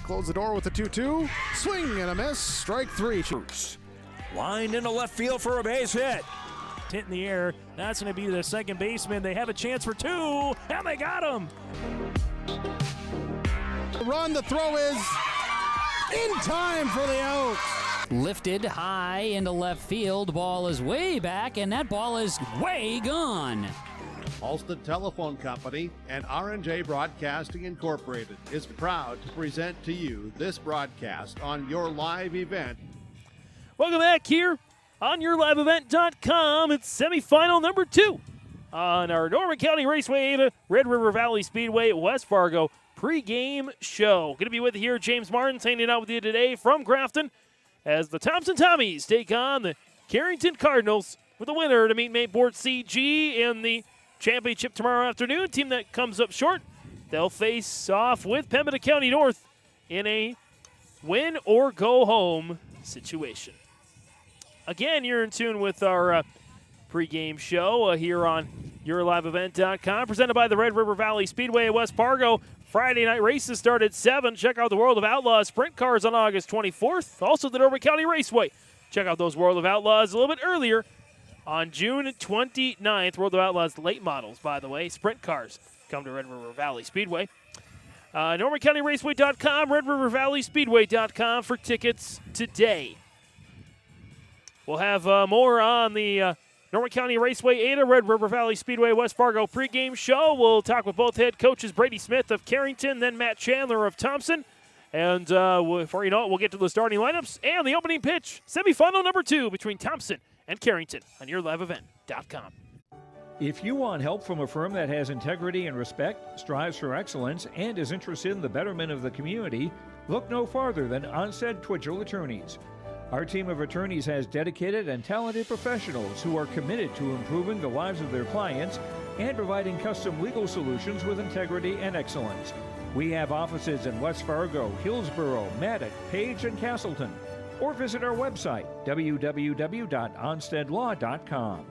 close the door with the 2-2. Swing and a miss. Strike three. Lined into left field for a base hit. Hit in the air. That's going to be the second baseman. They have a chance for two, and they got him. Run, the throw is in time for the out. Lifted high into left field. Ball is way back, and that ball is way gone. Ulster Telephone Company and R&J Broadcasting Incorporated is proud to present to you this broadcast on your live event. Welcome back here on yourliveevent.com. It's semifinal number 2 on our Norman County Raceway to Red River Valley Speedway at West Fargo pregame show. Going to be with you here, James Martin, hanging out with you today from Grafton as the Thompson Tommies take on the Carrington Cardinals with the winner to meet Mayport CG in the championship tomorrow afternoon. Team that comes up short, they'll face off with Pembina County North in a win or go home situation. Again, you're in tune with our pregame show here on yourliveevent.com, presented by the Red River Valley Speedway at West Fargo. Friday night races start at 7. Check out the World of Outlaws Sprint Cars on August 24th. Also the Norman County Raceway. Check out those World of Outlaws a little bit earlier on June 29th. World of Outlaws late models, by the way. Sprint cars come to Red River Valley Speedway. NormanCountyRaceway.com, RedRiverValleySpeedway.com for tickets today. We'll have more on the Norman County Raceway Ada, Red River Valley Speedway, West Fargo pregame show. We'll talk with both head coaches, Brady Smith of Carrington, then Matt Chandler of Thompson. And before you know it, we'll get to the starting lineups and the opening pitch. Semifinal number 2 between Thompson and Carrington on yourliveevent.com. If you want help from a firm that has integrity and respect, strives for excellence, and is interested in the betterment of the community, look no farther than Onstead Twitchell Attorneys. Our team of attorneys has dedicated and talented professionals who are committed to improving the lives of their clients and providing custom legal solutions with integrity and excellence. We have offices in West Fargo, Hillsborough, Maddox, Page, and Castleton. Or visit our website, www.onsteadlaw.com.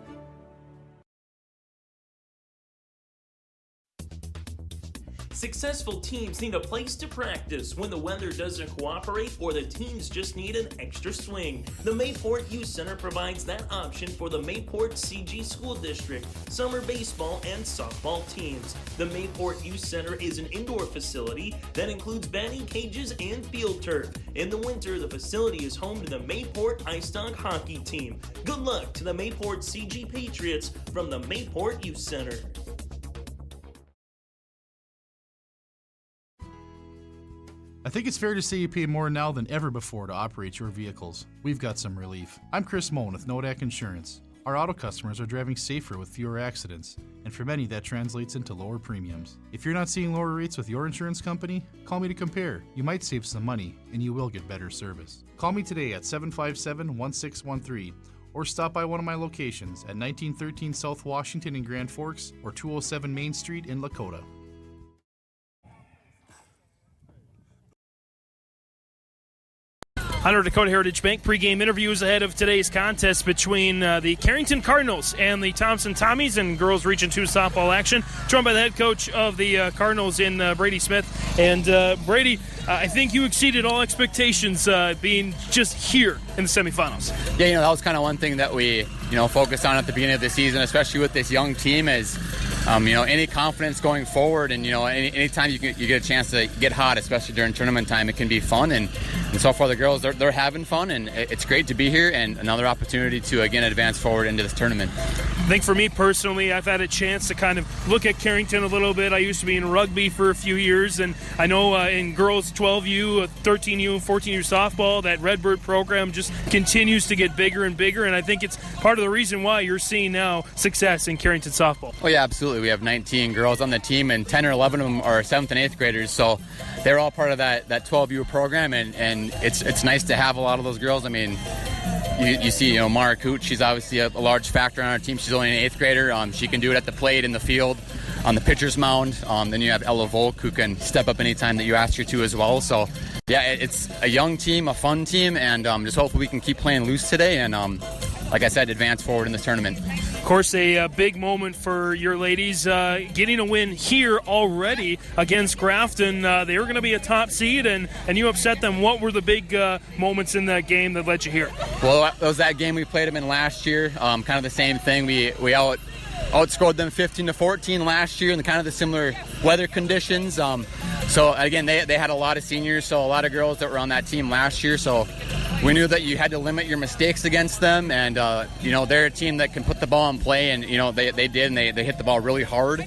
Successful teams need a place to practice when the weather doesn't cooperate or the teams just need an extra swing. The Mayport Youth Center provides that option for the Mayport CG School District, summer baseball and softball teams. The Mayport Youth Center is an indoor facility that includes batting cages and field turf. In the winter, the facility is home to the Mayport Ice Dog hockey team. Good luck to the Mayport CG Patriots from the Mayport Youth Center. I think it's fair to say you pay more now than ever before to operate your vehicles. We've got some relief. I'm Chris Moen with Nodak Insurance. Our auto customers are driving safer with fewer accidents, and for many that translates into lower premiums. If you're not seeing lower rates with your insurance company, call me to compare. You might save some money, and you will get better service. Call me today at 757-1613, or stop by one of my locations at 1913 South Washington in Grand Forks or 207 Main Street in Lakota. On our Dakota Heritage Bank pregame interviews ahead of today's contest between the Carrington Cardinals and the Thompson Tommies in girls Region 2 softball action. Joined by the head coach of the Cardinals in Brady Smith. And Brady, I think you exceeded all expectations being just here in the semifinals. Yeah, that was kind of one thing that we, focused on at the beginning of the season, especially with this young team, is any confidence going forward, and anytime you get a chance to get hot, especially during tournament time, it can be fun. And so far the girls, they're having fun, and it's great to be here and another opportunity to again advance forward into this tournament. I think for me personally, I've had a chance to kind of look at Carrington a little bit. I used to be in rugby for a few years, and I know in girls 12U, 13U, 14U softball, that Redbird program just continues to get bigger and bigger, and I think it's part of the reason why you're seeing now success in Carrington softball. Oh yeah, absolutely. We have 19 girls on the team, and 10 or 11 of them are 7th and 8th graders, so they're all part of that 12U program, and it's nice to have a lot of those girls. I mean, you see, Mara Cooch, she's obviously a large factor on our team. She's only an 8th grader. She can do it at the plate, in the field, on the pitcher's mound. Then you have Ella Volk, who can step up anytime that you ask her to as well. So, yeah, it's a young team, a fun team, and just hopefully we can keep playing loose today and like I said, advance forward in this tournament. Of course, a big moment for your ladies getting a win here already against Grafton. They were going to be a top seed, and you upset them. What were the big moments in that game that led you here? Well, it was that game we played them in last year. Kind of the same thing. We outscored them 15-14 last year in kind of the similar weather conditions. So again, they had a lot of seniors, so a lot of girls that were on that team last year. So we knew that you had to limit your mistakes against them, and they're a team that can put the ball in play, and they did, and they hit the ball really hard.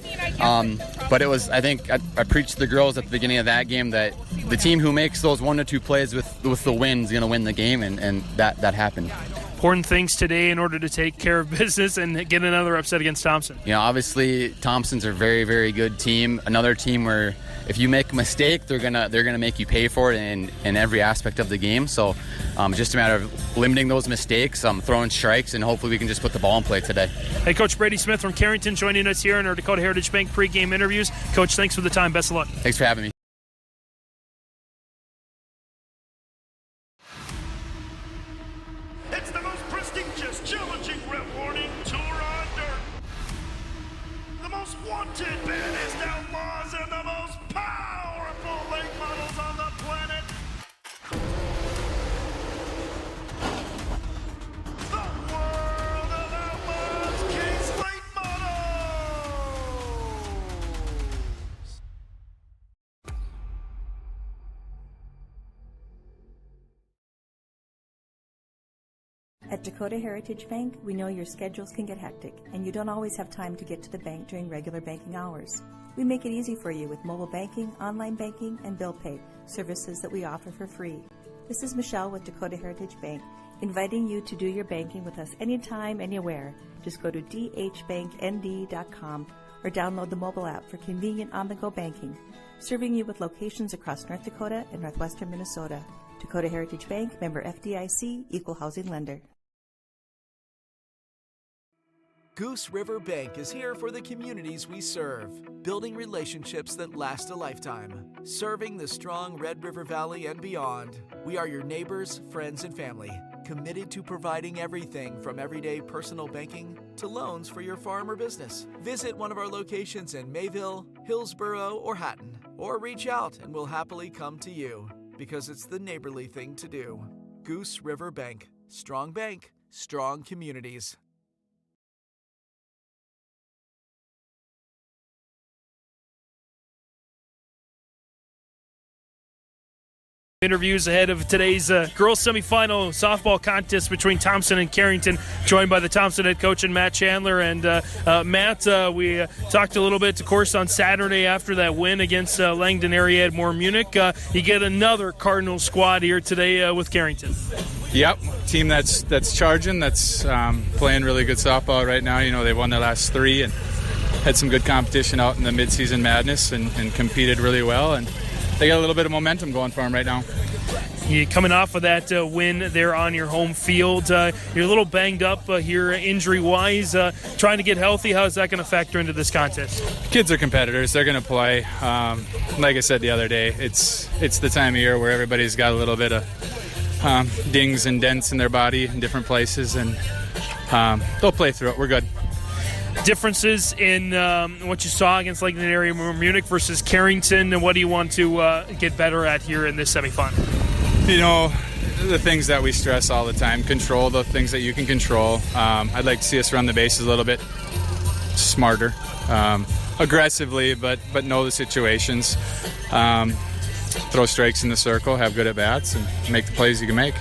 But it was, I think, I preached to the girls at the beginning of that game that the team who makes those 1 to 2 plays with the win is going to win the game, and that happened. Important things today in order to take care of business and get another upset against Thompson. Obviously Thompson's a very, very good team. Another team where if you make a mistake, they're gonna make you pay for it in every aspect of the game. So it's just a matter of limiting those mistakes, throwing strikes, and hopefully we can just put the ball in play today. Hey, Coach Brady Smith from Carrington joining us here in our Dakota Heritage Bank pregame interviews. Coach, thanks for the time. Best of luck. Thanks for having me. It's the most prestigious, challenging, rewarding tour on dirt. The most wanted, baddest outlaws, and the most powerful late models on the planet. The world of outlaws, King's Late Models. At Dakota Heritage Bank, we know your schedules can get hectic, and you don't always have time to get to the bank during regular banking hours. We make it easy for you with mobile banking, online banking, and bill pay, services that we offer for free. This is Michelle with Dakota Heritage Bank, inviting you to do your banking with us anytime, anywhere. Just go to dhbanknd.com or download the mobile app for convenient on-the-go banking, serving you with locations across North Dakota and northwestern Minnesota. Dakota Heritage Bank, member FDIC, equal housing lender. Goose River Bank is here for the communities we serve, building relationships that last a lifetime, serving the strong Red River Valley and beyond. We are your neighbors, friends, and family, committed to providing everything from everyday personal banking to loans for your farm or business. Visit one of our locations in Mayville, Hillsboro, or Hatton, or reach out and we'll happily come to you, because it's the neighborly thing to do. Goose River Bank, strong communities. Interviews ahead of today's girls semifinal softball contest between Thompson and Carrington, joined by the Thompson head coach and Matt Chandler. And Matt, we talked a little bit, of course, on Saturday after that win against Langdon Area Moore Munich. You get another Cardinal squad here today with Carrington. Yep, team that's charging, that's playing really good softball right now. They won their last 3 and had some good competition out in the midseason madness and competed really well. And they got a little bit of momentum going for them right now. You coming off of that win there on your home field. You're a little banged up here injury-wise. Trying to get healthy. How is that going to factor into this contest? Kids are competitors. They're going to play. Like I said the other day, it's the time of year where everybody's got a little bit of dings and dents in their body in different places, and they'll play through it. We're good. Differences in what you saw against Langdon Area Munich versus Carrington, and what do you want to get better at here in this semifinal? The things that we stress all the time, control the things that you can control. I'd like to see us run the bases a little bit smarter, aggressively, but know the situations. Throw strikes in the circle, have good at-bats, and make the plays you can make.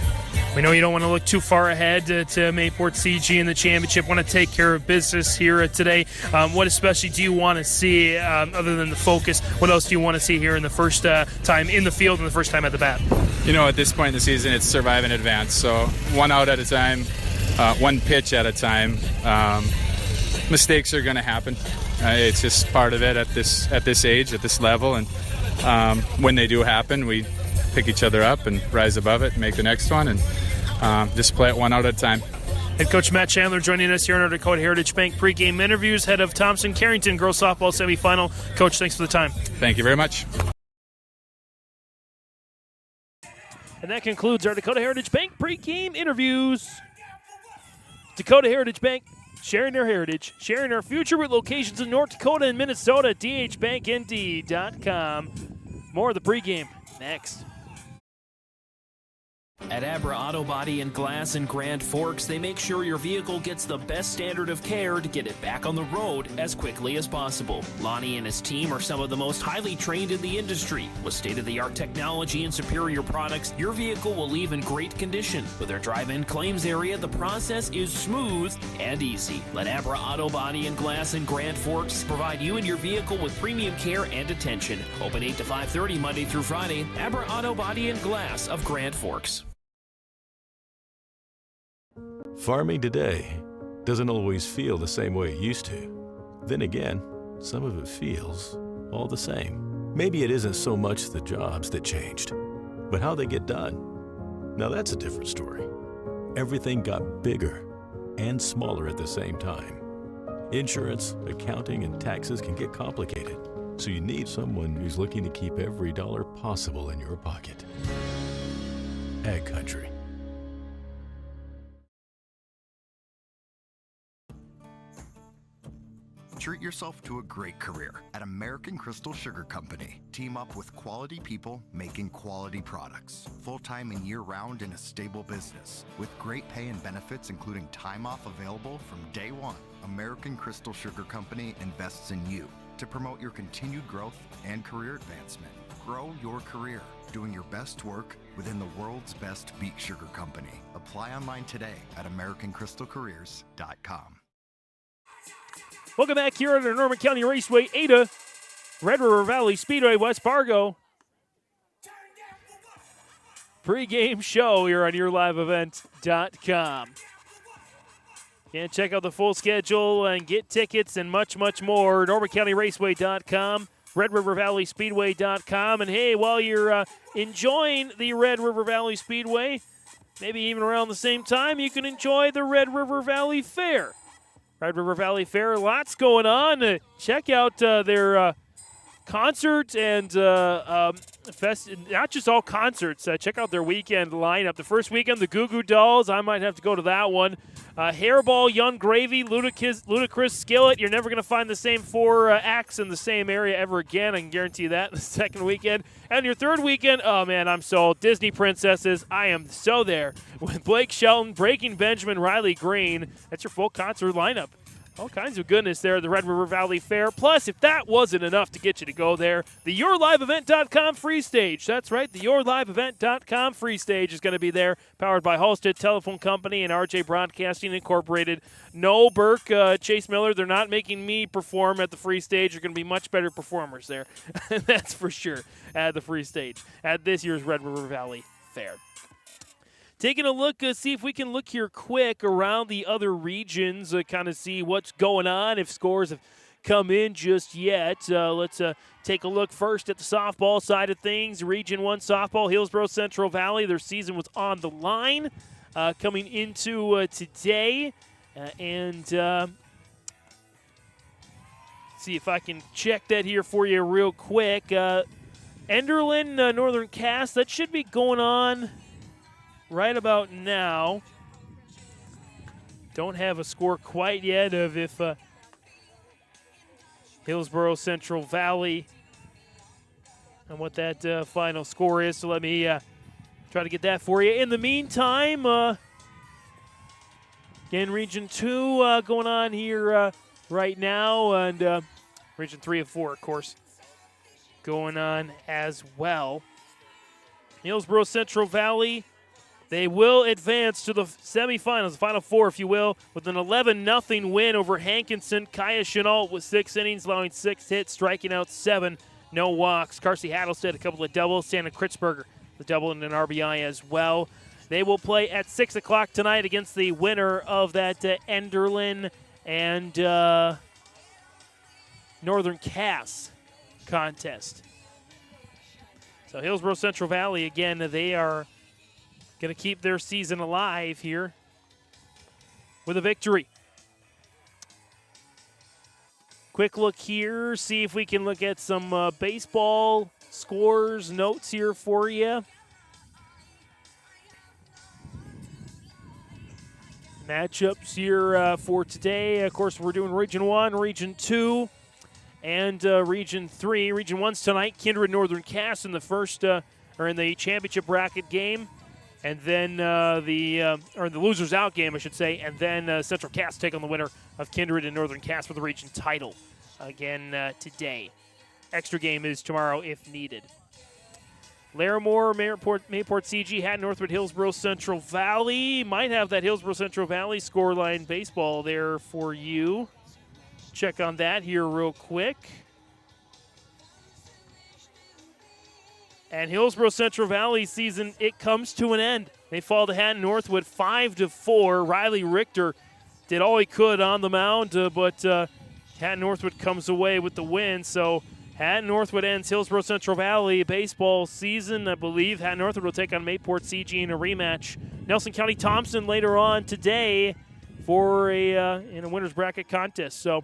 We know you don't want to look too far ahead to Mayport CG in the championship. Want to take care of business here today. What especially do you want to see, other than the focus? What else do you want to see here in the first time in the field and the first time at the bat? At this point in the season, it's survive and advance. So 1 out at a time, 1 pitch at a time. Mistakes are going to happen. It's just part of it at this age, at this level. And when they do happen, we pick each other up and rise above it and make the next one, and just play it 1 out at a time. Head coach Matt Chandler joining us here in our Dakota Heritage Bank pregame interviews, head of Thompson Carrington girls softball semifinal. Coach, thanks for the time. Thank you very much. And that concludes our Dakota Heritage Bank pregame interviews. Dakota Heritage Bank, sharing their heritage, sharing our future with locations in North Dakota and Minnesota. dhbanknd.com. More of the pregame next. At Abra Auto Body and Glass in Grand Forks, they make sure your vehicle gets the best standard of care to get it back on the road as quickly as possible. Lonnie and his team are some of the most highly trained in the industry. With state-of-the-art technology and superior products, your vehicle will leave in great condition. With their drive-in claims area, the process is smooth and easy. Let Abra Auto Body and Glass in Grand Forks provide you and your vehicle with premium care and attention. Open 8 to 5:30 Monday through Friday. Abra Auto Body and Glass of Grand Forks. Farming today doesn't always feel the same way it used to. Then again, some of it feels all the same. Maybe it isn't so much the jobs that changed, but how they get done. Now that's a different story. Everything got bigger and smaller at the same time. Insurance, accounting, and taxes can get complicated, so you need someone who's looking to keep every dollar possible in your pocket. Ag Country. Treat yourself to a great career at American Crystal Sugar Company. Team up with quality people making quality products. Full-time and year-round in a stable business. With great pay and benefits including time off available from day one. American Crystal Sugar Company invests in you to promote your continued growth and career advancement. Grow your career doing your best work within the world's best beet sugar company. Apply online today at AmericanCrystalCareers.com. Welcome back here at our Norman County Raceway, Ada, Red River Valley Speedway, West Fargo. Pre-game show here on YourLiveEvent.com. And check out the full schedule and get tickets and much, much more. NormanCountyRaceway.com, Red River Valley Speedway.com. And hey, while you're enjoying the Red River Valley Speedway, maybe even around the same time, you can enjoy the Red River Valley Fair. Red River Valley Fair, lots going on. Check out their concert and not just all concerts. Check out their weekend lineup. The first weekend, the Goo Goo Dolls. I might have to go to that one. Hairball, Young Gravy, Ludacris, Skillet. You're never going to find the same four acts in the same area ever again. I can guarantee you that. The second weekend. And your third weekend, oh, man, I'm sold. Disney Princesses. I am so there. With Blake Shelton, Breaking Benjamin, Riley Green. That's your full concert lineup. All kinds of goodness there at the Red River Valley Fair. Plus, if that wasn't enough to get you to go there, the YourLiveEvent.com free stage. That's right, the YourLiveEvent.com free stage is going to be there, powered by Halstead Telephone Company and RJ Broadcasting Incorporated. No, Burke, Chase Miller, they're not making me perform at the free stage. You're going to be much better performers there. That's for sure at the free stage at this year's Red River Valley Fair. Taking a look, see if we can look here quick around the other regions, kind of see what's going on, if scores have come in just yet. Let's take a look first at the softball side of things. Region 1 softball, Hillsborough Central Valley. Their season was on the line coming into today. See if I can check that here for you real quick. Enderlin, Northern Cass, that should be going on right about now. Don't have a score quite yet of if Hillsborough Central Valley and what that final score is. So let me try to get that for you. In the meantime, again, Region 2 going on here right now, and Region 3 and 4, of course, going on as well. Hillsborough Central Valley, they will advance to the semifinals, the Final Four, if you will, with an 11-0 win over Hankinson. Kaya Chenault with 6 innings, allowing 6 hits, striking out 7, no walks. Carsey Hattlestead, a couple of doubles. Shannon Kritzberger, the double and an RBI as well. They will play at 6 o'clock tonight against the winner of that Enderlin and Northern Cass contest. So Hillsborough Central Valley, again, they are going to keep their season alive here with a victory. Quick look here, see if we can look at some baseball scores, notes here for you. Matchups here for today. Of course, we're doing Region 1, Region 2, and Region 3. Region 1's tonight, Kindred Northern Cass in the first, or in the championship bracket game. And then the losers out game, I should say. And then Central Cass take on the winner of Kindred and Northern Cass for the region title again today. Extra game is tomorrow if needed. Larimore, Mayport CG, Hatton, Northwood, Hillsborough, Central Valley. Might have that Hillsborough Central Valley scoreline baseball there for you. Check on that here real quick. And Hillsborough Central Valley season, it comes to an end. They fall to Hatton Northwood 5-4. Riley Richter did all he could on the mound, but Hatton Northwood comes away with the win. So Hatton Northwood ends Hillsborough Central Valley baseball season, I believe. Hatton Northwood will take on Mayport CG in a rematch. Nelson County Thompson later on today for in a winner's bracket contest. So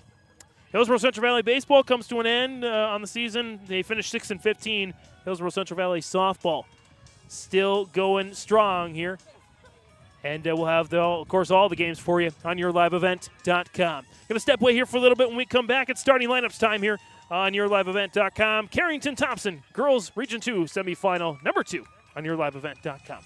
Hillsborough Central Valley baseball comes to an end on the season. They finished 6-15. Hillsborough Central Valley softball still going strong here. And we'll have, of course, all the games for you on yourliveevent.com. Going to step away here for a little bit. When we come back, it's starting lineups time here on yourliveevent.com. Carrington Thompson, girls Region 2 semifinal number 2 on yourliveevent.com.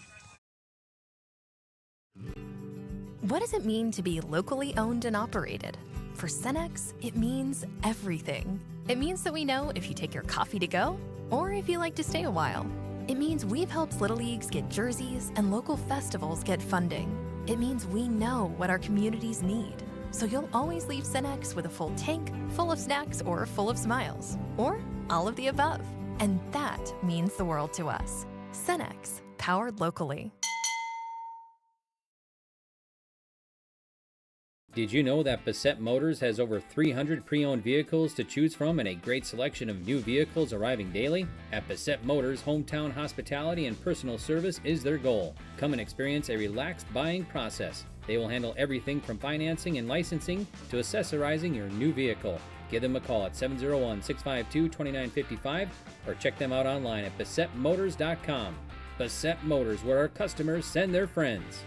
What does it mean to be locally owned and operated? For Cenex, it means everything. It means that we know if you take your coffee to go or if you like to stay a while. It means we've helped Little Leagues get jerseys and local festivals get funding. It means we know what our communities need. So you'll always leave Cenex with a full tank, full of snacks, or full of smiles. Or all of the above. And that means the world to us. Cenex, powered locally. Did you know that Bassett Motors has over 300 pre-owned vehicles to choose from and a great selection of new vehicles arriving daily? At Bassett Motors, hometown hospitality and personal service is their goal. Come and experience a relaxed buying process. They will handle everything from financing and licensing to accessorizing your new vehicle. Give them a call at 701-652-2955 or check them out online at BassettMotors.com. Bassett Motors, where our customers send their friends.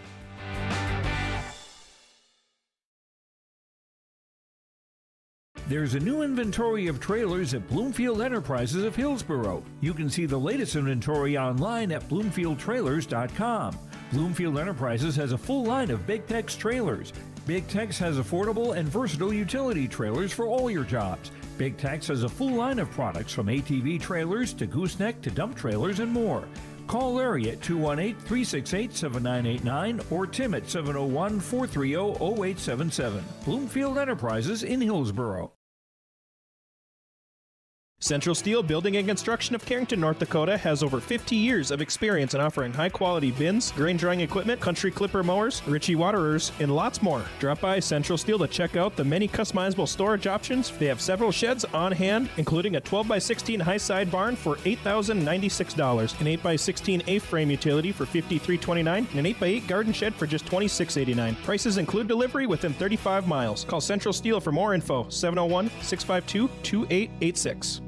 There's a new inventory of trailers at Bloomfield Enterprises of Hillsborough. You can see the latest inventory online at BloomfieldTrailers.com. Bloomfield Enterprises has a full line of Big Tex trailers. Big Tex has affordable and versatile utility trailers for all your jobs. Big Tex has a full line of products from ATV trailers to gooseneck to dump trailers and more. Call Larry at 218-368-7989 or Tim at 701-430-0877. Bloomfield Enterprises in Hillsborough. Central Steel Building and Construction of Carrington, North Dakota has over 50 years of experience in offering high-quality bins, grain drying equipment, country clipper mowers, Ritchie waterers, and lots more. Drop by Central Steel to check out the many customizable storage options. They have several sheds on hand, including a 12x16 high-side barn for $8,096, an 8x16 A-frame utility for $53.29, and an 8x8 garden shed for just $26.89. Prices include delivery within 35 miles. Call Central Steel for more info, 701-652-2886.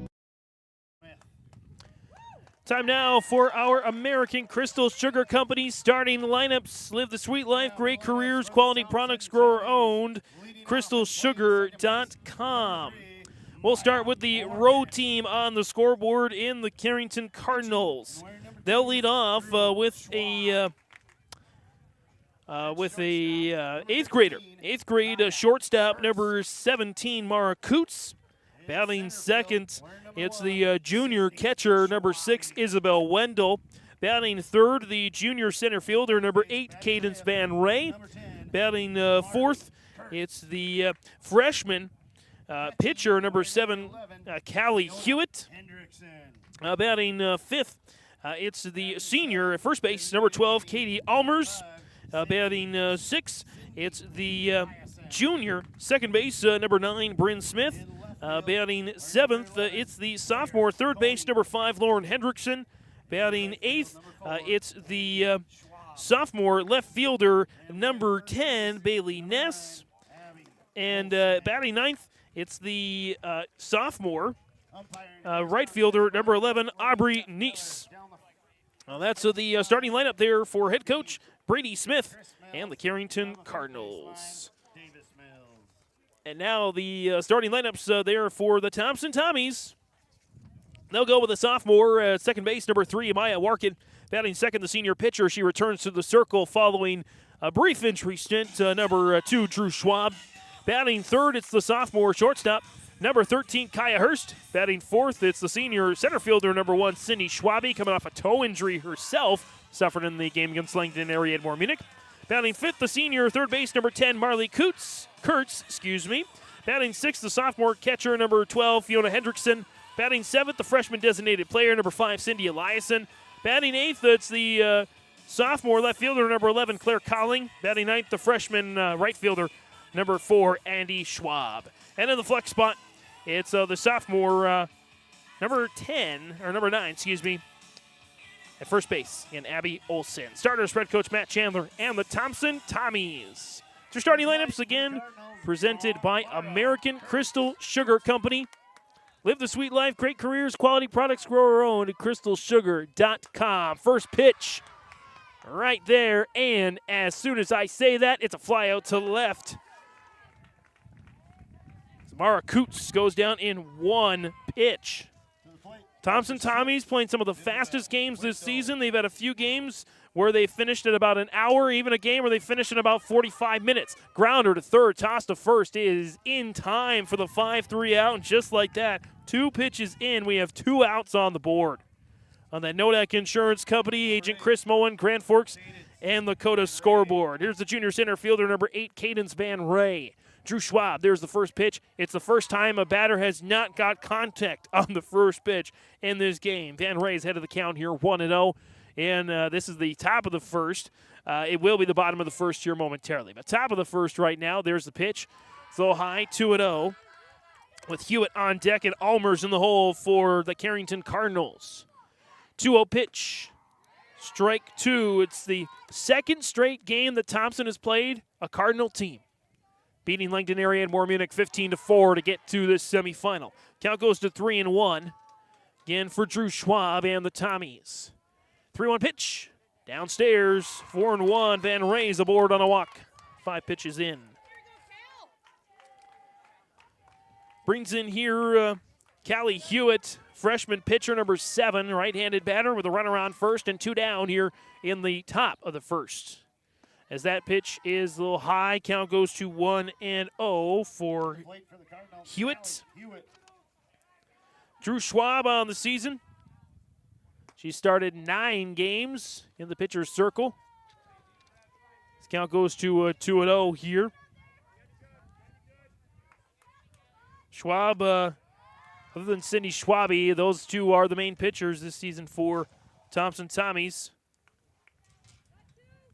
Time now for our American Crystal Sugar Company starting lineups. Live the sweet life, great careers, quality products, grower owned. CrystalSugar.com. We'll start with the road team on the scoreboard in the Carrington Cardinals. They'll lead off with a eighth grader. Eighth grade shortstop number 17, Mara Coots. Batting second, it's the junior catcher, number 6, Isabel Wendell. Batting third, the junior center fielder, number 8, Cadence Van Ray. Batting fourth, it's the freshman pitcher, number 7, Callie Hewitt. Batting fifth, it's the senior at first base, number 12, Katie Almers. Batting sixth, it's the junior second base, number 9, Bryn Smith. Batting seventh, it's the sophomore third base, number 5, Lauren Hendrickson. Batting eighth, it's the sophomore left fielder, number 10, Bailey Ness. And batting ninth, it's the sophomore right fielder, number 11, Aubrey Neese. That's the starting lineup there for head coach Brady Smith and the Carrington Cardinals. And now the starting lineups there for the Thompson Tommies. They'll go with a sophomore at second base, number 3, Maya Warkin. Batting second, the senior pitcher. She returns to the circle following a brief injury stint. Number 2, Drew Schwab. Batting third, it's the sophomore shortstop, number 13, Kaya Hurst. Batting fourth, it's the senior center fielder, number 1, Cindy Schwabe, coming off a toe injury herself, suffered in the game against Langdon area at Munich. Batting fifth, the senior third base, number 10, Marley Kurtz. Batting sixth, the sophomore catcher, number 12, Fiona Hendrickson. Batting seventh, the freshman designated player, number 5, Cindy Eliason. Batting eighth, it's the sophomore left fielder, number 11, Claire Colling. Batting ninth, the freshman right fielder, number 4, Andy Schwab. And in the flex spot, it's the sophomore number 9, at first base in Abby Olson. Starter spread coach Matt Chandler and the Thompson Tommies. Your starting lineups again presented by American Crystal Sugar Company. Live the sweet life, great careers, quality products, grow our own at crystalsugar.com. First pitch right there, and as soon as I say that, it's a fly out to left. Mara Coots goes down in one pitch. Thompson Tommies playing some of the fastest games this season. They've had a few games where they finished at about an hour, even a game where they finished in about 45 minutes. Grounder to third, toss to first is in time for the 5-3 out, and just like that, 2 pitches in, we have 2 outs on the board. On that Nodak Insurance Company, Agent Chris Moen, Grand Forks, and Lakota scoreboard. Here's the junior center fielder, number 8, Cadence Van Ray. Drew Schwab, there's the first pitch. It's the first time a batter has not got contact on the first pitch in this game. Van Ray's head of the count here, 1-0. And this is the top of the first. It will be the bottom of the first here momentarily. But top of the first right now, there's the pitch. It's a little high, 2-0. With Hewitt on deck and Almers in the hole for the Carrington Cardinals. 2-0 pitch. Strike 2. It's the second straight game that Thompson has played a Cardinal team, beating Langdon area and Munich 15-4 to get to this semifinal. Count goes to 3-1. Again for Drew Schwab and the Tommies. 3-1 pitch. Downstairs, 4-1. Van Ray's aboard on a walk. 5 pitches in. Brings in here Callie Hewitt, freshman pitcher, number 7, right-handed batter with a runner on first and 2 down here in the top of the first. As that pitch is a little high, count goes to 1-0 for Hewitt. Drew Schwab on the season. She started 9 games in the pitcher's circle. This count goes to 2-0 here. Schwab, other than Cindy Schwabe, those 2 are the main pitchers this season for Thompson Tommies.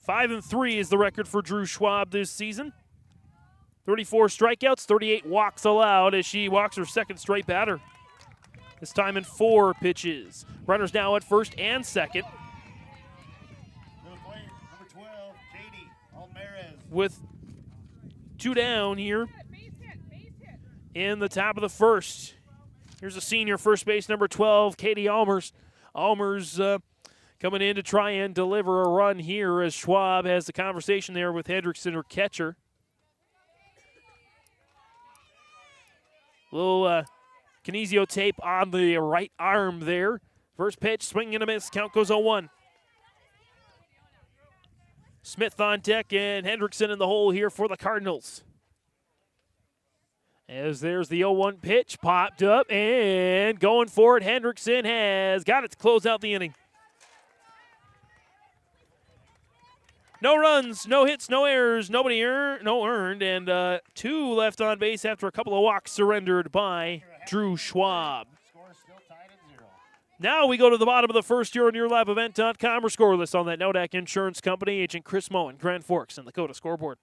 5-3 is the record for Drew Schwab this season. 34 strikeouts, 38 walks allowed as she walks her second straight batter. This time in 4 pitches. Runners now at first and second. With 2 down here in the top of the first. Here's a senior first base, number 12, Katie Almers. Almers coming in to try and deliver a run here as Schwab has the conversation there with Hendrickson, her catcher. Little kinesio tape on the right arm there. First pitch, swing and a miss. Count goes 0-1. Smith on deck and Hendrickson in the hole here for the Cardinals. As there's the 0-1 pitch, popped up and going for it. Hendrickson has got it to close out the inning. No runs, no hits, no errors, no earned, and 2 left on base after a couple of walks surrendered by Drew Schwab. Now we go to the bottom of the first here on YourLiveEvent.com. We're scoreless on that Nodak Insurance Company. Agent Chris Moen, Grand Forks, and Lakota scoreboard.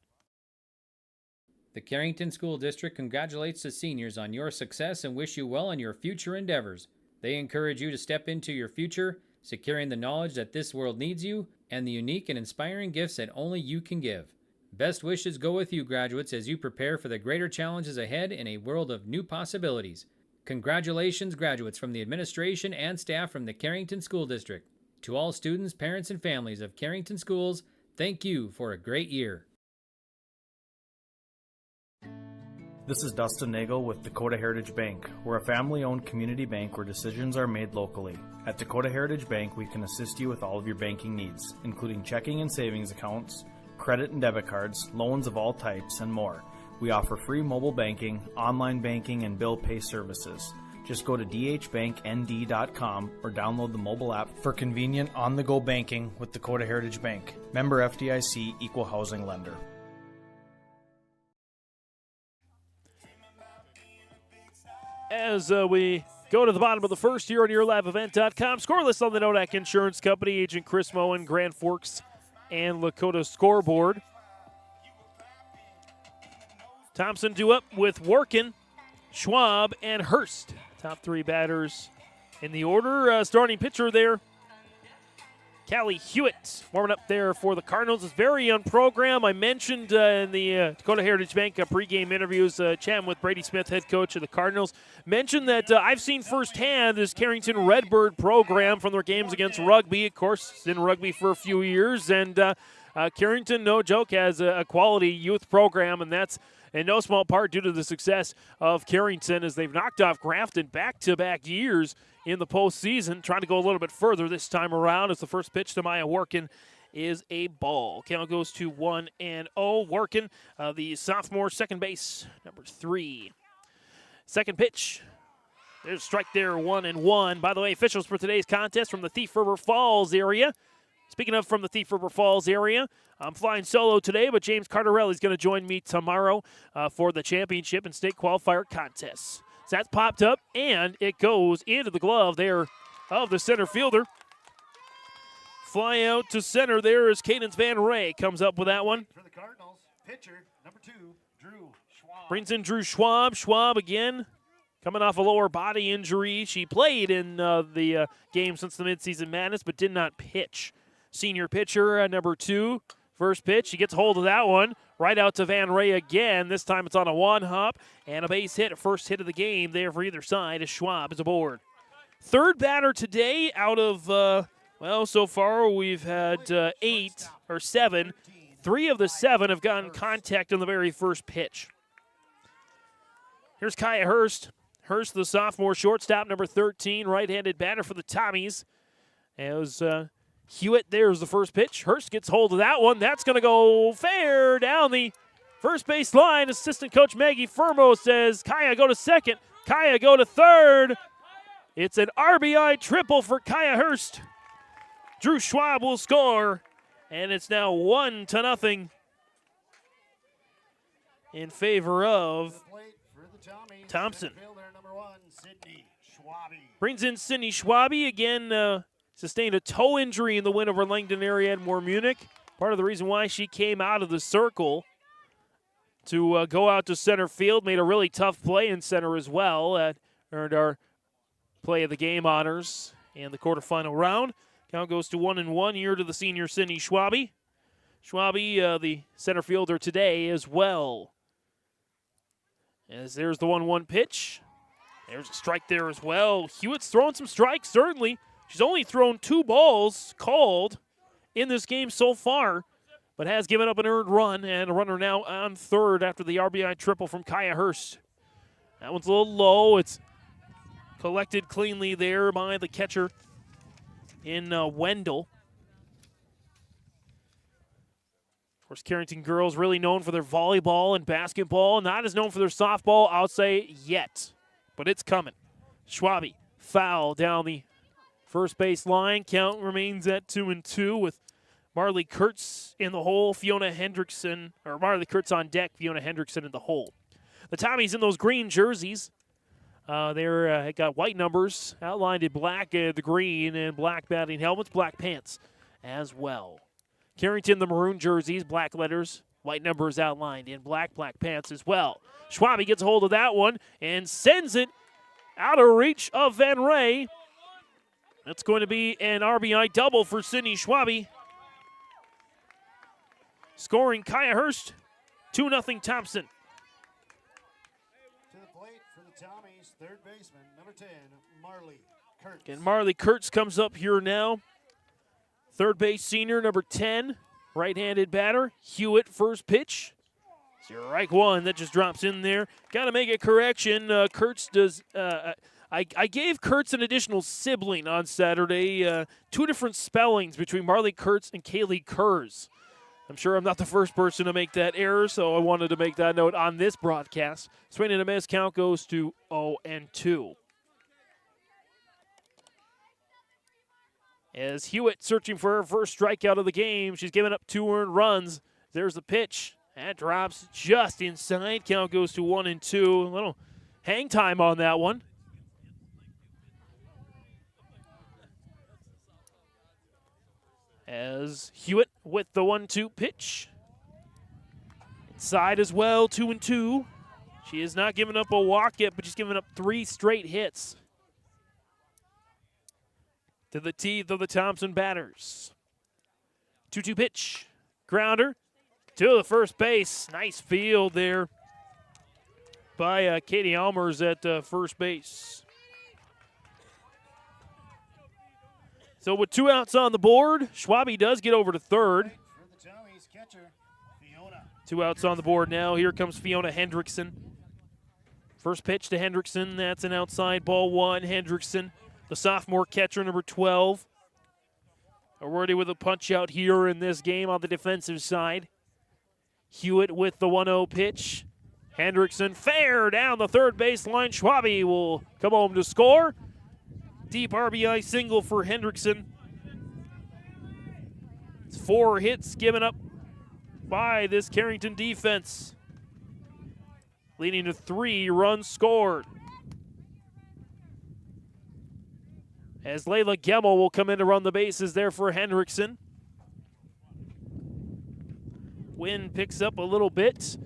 The Carrington School District congratulates the seniors on your success and wish you well in your future endeavors. They encourage you to step into your future, securing the knowledge that this world needs you and the unique and inspiring gifts that only you can give. Best wishes go with you, graduates, as you prepare for the greater challenges ahead in a world of new possibilities. Congratulations, graduates, from the administration and staff from the Carrington School District. To all students, parents, and families of Carrington Schools, Thank you for a great year. This is Dustin Nagel with Dakota Heritage Bank. We're a family-owned community bank where decisions are made locally. At Dakota Heritage Bank, we can assist you with all of your banking needs, including checking and savings accounts, credit and debit cards, loans of all types, and more. We offer free mobile banking, online banking, and bill pay services. Just go to dhbanknd.com or download the mobile app for convenient on-the-go banking with Dakota Heritage Bank. Member FDIC, Equal Housing Lender. As we go to the bottom of the first here on YourLiveEvent.com, scoreless on the Nodak Insurance Company, Agent Chris Moen, Grand Forks, and Lakota scoreboard. Thompson due up with Workin, Schwab, and Hurst. Top three batters in the order. Starting pitcher there, Callie Hewitt, warming up there for the Cardinals. Is very on program. I mentioned in the Dakota Heritage Bank pregame interviews, chatting with Brady Smith, head coach of the Cardinals, mentioned that I've seen firsthand this Carrington Redbird program from their games against Rugby. Of course, it's in Rugby for a few years, and Carrington, no joke, has a quality youth program, and that's in no small part due to the success of Carrington as they've knocked off Grafton back-to-back years in the postseason, trying to go a little bit further this time around as the first pitch to Maya Workin is a ball. Count goes to 1-0. Workin, the sophomore, second base, number 3. Second pitch. There's a strike there, 1-1. By the way, officials for today's contest from the Thief River Falls area. Speaking of from the Thief River Falls area, I'm flying solo today, but James Cardarelli is going to join me tomorrow for the championship and state qualifier contests. So that's popped up, and it goes into the glove there of the center fielder. Fly out to center there as Cadence Van Ray comes up with that one. For the Cardinals, pitcher number 2, Drew Schwab. Brings in Drew Schwab. Schwab again coming off a lower body injury. She played in the game since the midseason madness, but did not pitch. Senior pitcher, number 2, first pitch. She gets a hold of that one. Right out to Van Ray again. This time it's on a one-hop and a base hit. First hit of the game there for either side as Schwab is aboard. Third batter today out of, so far we've had 8 or 7. 3 of the 7 have gotten contact on the very first pitch. Here's Kaya Hurst. Hurst, the sophomore shortstop, number 13, right-handed batter for the Tommies. As Hewitt, there's the first pitch. Hurst gets hold of that one. That's going to go fair down the first base line. Assistant coach Maggie Fermo says, Kaya, go to second. Kaya, go to third. It's an RBI triple for Kaya Hurst. Drew Schwab will score, and it's now 1-0 in favor of Thompson. Brings in Sydney Schwabi again. Sustained a toe injury in the win over Langdon area Edmore Munich. Part of the reason why she came out of the circle to go out to center field. Made a really tough play in center as well. Earned our play of the game honors in the quarterfinal round. Count goes to 1-1 here to the senior Sydney Schwabi. Schwabi, the center fielder today as well. As there's the 1-1 pitch. There's a strike there as well. Hewitt's throwing some strikes, certainly. She's only thrown 2 balls called in this game so far, but has given up an earned run, and a runner now on third after the RBI triple from Kaya Hurst. That one's a little low. It's collected cleanly there by the catcher in Wendell. Of course, Carrington girls really known for their volleyball and basketball, not as known for their softball, I'll say, yet. But it's coming. Schwabi, foul down the first base line. Count remains at 2-2 with Marley Kurtz in the hole, Fiona Hendrickson, or Marley Kurtz on deck, Fiona Hendrickson in the hole. The Tommies in those green jerseys. They're got white numbers outlined in black, the green, and black batting helmets, black pants as well. Carrington, the maroon jerseys, black letters, white numbers outlined in black pants as well. Schwabi gets a hold of that one and sends it out of reach of Van Ray. That's going to be an RBI double for Sydney Schwabi. Scoring Kaya Hurst, 2-0 Thompson. To the plate for the Tommies, third baseman, number 10, Marley Kurtz. And Marley Kurtz comes up here now. Third base senior, number 10. right-handed batter. Hewitt, first pitch. Strike one, that just drops in there. Got to make a correction. Kurtz does. I gave Kurtz an additional sibling on Saturday. 2 different spellings between Marley Kurtz and Kaylee Kurz. I'm sure I'm not the first person to make that error, so I wanted to make that note on this broadcast. Swing and a miss. Count goes to 0-2. As Hewitt searching for her first strikeout of the game, she's given up 2 earned runs. There's the pitch. That drops just inside. Count goes to 1-2. A little hang time on that one. As Hewitt with the 1-2 pitch. Inside as well, 2-2. She has not given up a walk yet, but she's given up 3 straight hits. To the teeth of the Thompson batters. 2-2 pitch. Grounder to the first base. Nice field there by Katie Almers at first base. So with 2 outs on the board, Schwabe does get over to third. 2 outs on the board now. Here comes Fiona Hendrickson. First pitch to Hendrickson. That's an outside ball 1. Hendrickson, the sophomore catcher, number 12. Already with a punch out here in this game on the defensive side. Hewitt with the 1-0 pitch. Hendrickson fair down the third baseline. Schwabe will come home to score. Deep RBI single for Hendrickson. It's 4 hits given up by this Carrington defense, leading to 3 runs scored. As Layla Gemmel will come in to run the bases there for Hendrickson. Wind picks up a little bit.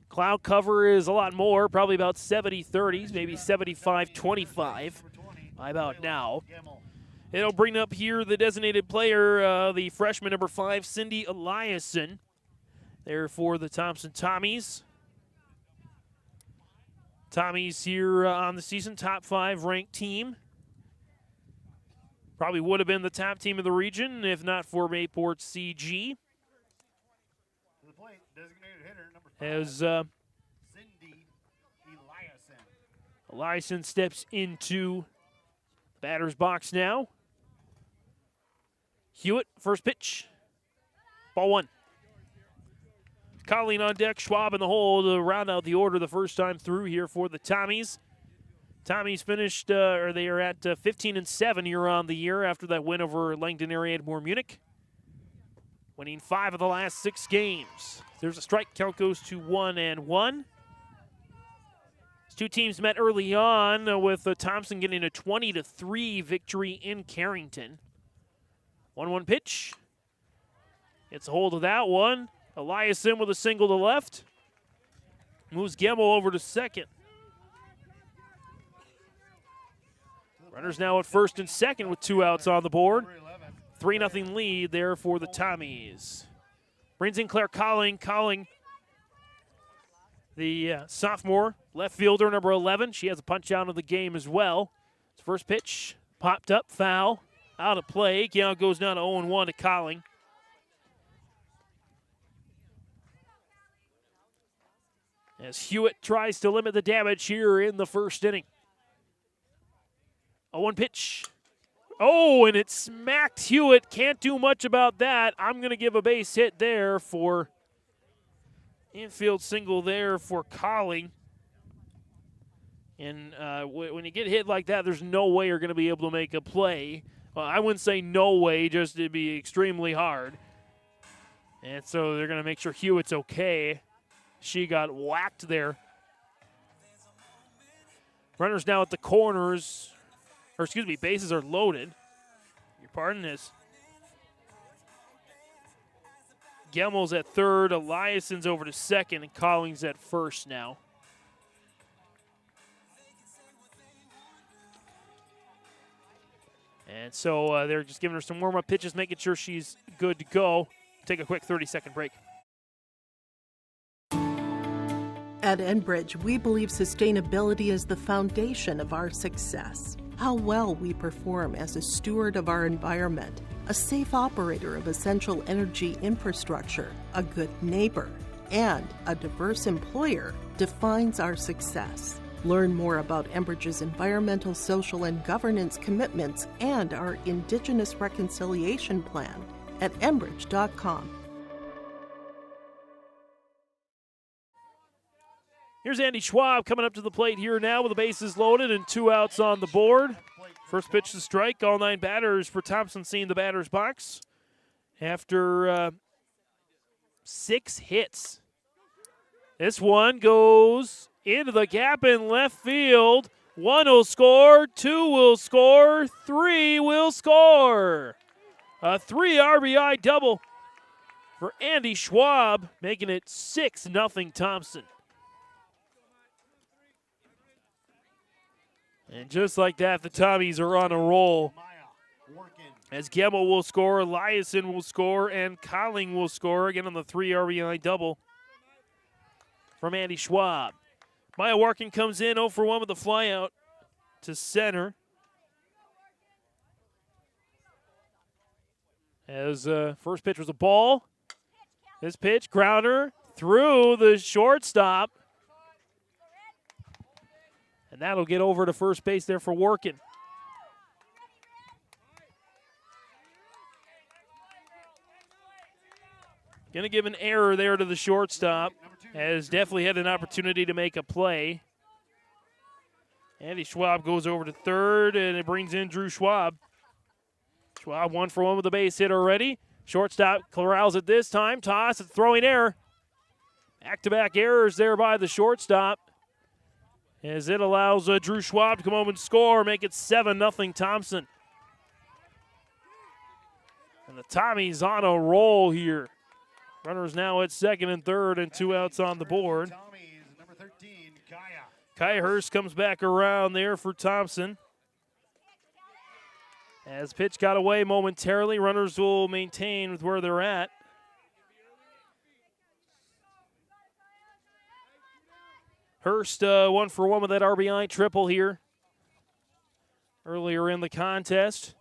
Cloud cover is a lot more, probably about 70-30s, maybe 75-25 by about now. It'll bring up here the designated player, the freshman number 5, Cindy Eliason, there for the Thompson Tommies. Tommies here on the season, top 5 ranked team. Probably would have been the top team of the region if not for Mayport CG. As Cindy Eliason steps into batter's box now. Hewitt, first pitch. Ball 1. Colleen on deck, Schwab in the hole to round out the order the first time through here for the Tommies. Tommies finished, they are at 15-7 here on the year after that win over Langdon Ariadne Munich. Winning 5 of the last 6 games. There's a strike, count goes to 1-1. These 2 teams met early on with Thompson getting a 20-3 victory in Carrington. 1-1 pitch. Gets a hold of that one. Eliason with a single to left. Moves Gemmel over to second. Runners now at first and second with 2 outs on the board. 3-0 lead there for the Tommies. Brings in Claire Colling. Colling, the sophomore left fielder, number 11. She has a punch out of the game as well. First pitch popped up, foul, out of play. Count goes down to 0-1 to Colling. As Hewitt tries to limit the damage here in the first inning. 0-1 pitch. Oh, and it smacked Hewitt. Can't do much about that. I'm going to give a base hit there for infield single there for Colling. And when you get hit like that, there's no way you're going to be able to make a play. Well, I wouldn't say no way, just it'd be extremely hard. And so they're going to make sure Hewitt's okay. She got whacked there. Runners now at the corners. Or excuse me, bases are loaded. Your pardon is. Gemmel's at third, Eliason's over to second, and Collings at first now. And so they're just giving her some warm-up pitches, making sure she's good to go. Take a quick 30-second break. At Enbridge, we believe sustainability is the foundation of our success. How well we perform as a steward of our environment a safe operator of essential energy infrastructure, a good neighbor, and a diverse employer defines our success. Learn more about Enbridge's environmental, social, and governance commitments and our Indigenous Reconciliation Plan at enbridge.com. Here's Andy Schwab coming up to the plate here now with the bases loaded and 2 outs on the board. First pitch to strike. All 9 batters for Thompson seeing the batter's box after 6 hits. This one goes into the gap in left field. 1 will score, 2 will score, 3 will score. A 3 RBI double for Andy Schwab, making it 6-0 Thompson. And just like that, the Tommies are on a roll. As Gemmel will score, Eliason will score, and Colling will score again on the 3 RBI double from Andy Schwab. Maya Warkin comes in 0 for 1 with a fly out to center. As first pitch was a ball. This pitch, grounder through the shortstop. And that'll get over to first base there for Warkin. Going to give an error there to the shortstop. Has definitely had an opportunity to make a play. Andy Schwab goes over to third, and it brings in Drew Schwab. Schwab 1 for 1 with a base hit already. Shortstop corrals it this time. Toss, it's throwing error. Back-to-back errors there by the shortstop, as it allows Drew Schwab to come home and score, make it 7-0 Thompson. And the Tommies on a roll here. Runners now at second and third and 2 outs on the board. Kai Hurst comes back around there for Thompson. As pitch got away momentarily, runners will maintain with where they're at. Hurst 1 for 1 with that RBI triple here earlier in the contest.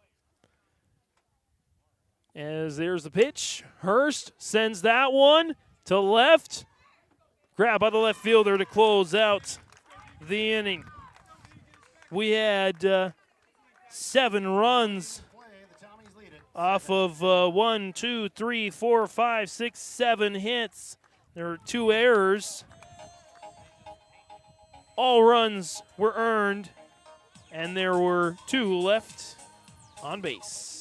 As there's the pitch. Hurst sends that one to left. Grab by the left fielder to close out the inning. We had 7 runs off of 1, 2, 3, 4, 5, 6, 7 hits. There were 2 errors. All runs were earned, and there were 2 left on base.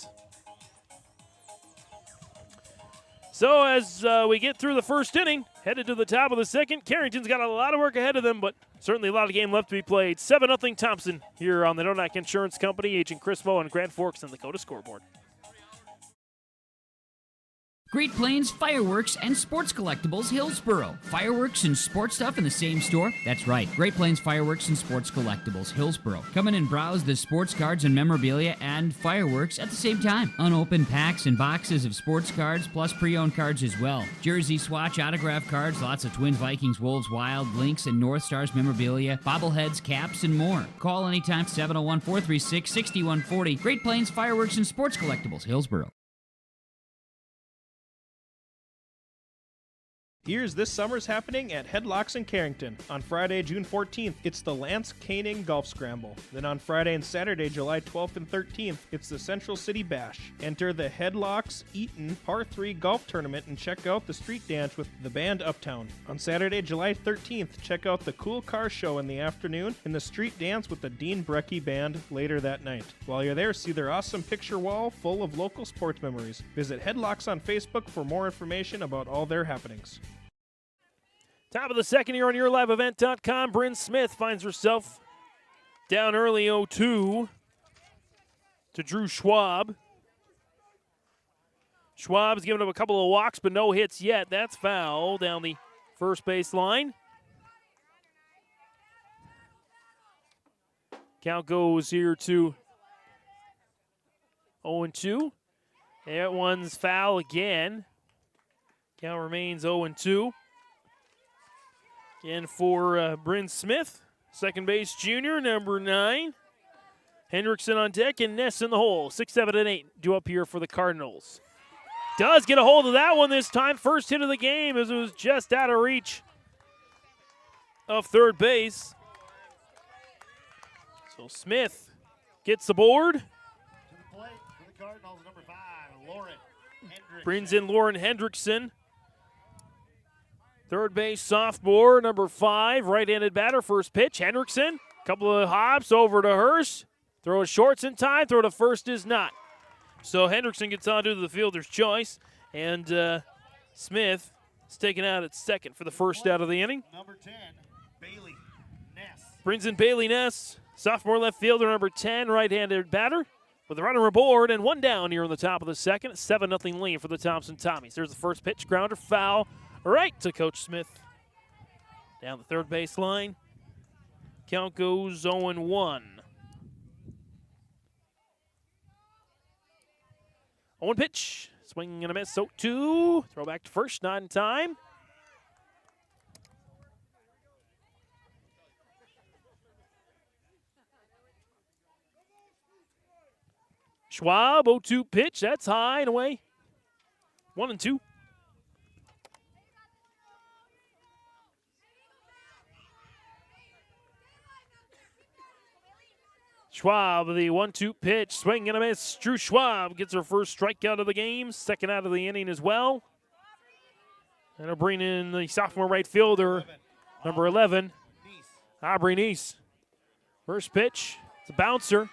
So as we get through the first inning, headed to the top of the second, Carrington's got a lot of work ahead of them, but certainly a lot of game left to be played. 7-0 Thompson here on the Nodak Insurance Company. Agent Chris Moe and Grand Forks and the Dakota Scoreboard. Great Plains Fireworks and Sports Collectibles, Hillsboro. Fireworks and sports stuff in the same store? That's right, Great Plains Fireworks and Sports Collectibles, Hillsboro. Come in and browse the sports cards and memorabilia and fireworks at the same time. Unopened packs and boxes of sports cards, plus pre-owned cards as well. Jersey, Swatch, autograph cards, lots of Twins, Vikings, Wolves, Wild, Lynx, and North Stars memorabilia, bobbleheads, caps, and more. Call anytime, 701-436-6140. Great Plains Fireworks and Sports Collectibles, Hillsboro. Here's this summer's happening at Headlocks in Carrington. On Friday, June 14th, it's the Lance Koenig Golf Scramble. Then on Friday and Saturday, July 12th and 13th, it's the Central City Bash. Enter the Headlocks Eaton Par 3 Golf Tournament and check out the street dance with the band Uptown. On Saturday, July 13th, check out the Cool Car Show in the afternoon and the street dance with the Dean Brecky Band later that night. While you're there, see their awesome picture wall full of local sports memories. Visit Headlocks on Facebook for more information about all their happenings. Top of the second here on YourLiveEvent.com. Bryn Smith finds herself down early 0-2 to Drew Schwab. Schwab's given up a couple of walks, but no hits yet. That's foul down the first base line. Count goes here to 0-2. That one's foul again. Count remains 0-2. Again for Bryn Smith, second base junior, number 9. Hendrickson on deck and Ness in the hole. 6, 7, and 8 due up here for the Cardinals. Does get a hold of that one this time. First hit of the game as it was just out of reach of third base. So Smith gets the board. To the plate for the Cardinals, number 5, Lauren Hendrickson. Brings in Lauren Hendrickson. Third base sophomore, number 5, right-handed batter. First pitch, Hendrickson. Couple of hops over to Hurst. Throw a shorts in time, throw to first is not. So Hendrickson gets on to the fielder's choice, and Smith is taken out at second for the first out of the inning. Number 10, Bailey Ness. Brings in Bailey Ness, sophomore left fielder, number 10, right-handed batter, with a runner aboard and one down here in the top of the second. 7-0 lead for the Thompson Tommies. There's the first pitch, grounder, foul, right to Coach Smith. Down the third base line. Count goes 0-1. 0-1 pitch. Swing and a miss. 0-2. Throw back to first. Not in time. Schwab, 0-2 pitch. That's high and away. 1-2. Schwab, the 1-2 pitch, swing and a miss. Drew Schwab gets her first strikeout of the game, second out of the inning as well. And they'll bring in the sophomore right fielder, number 11, Aubrey Neese. First pitch, it's a bouncer.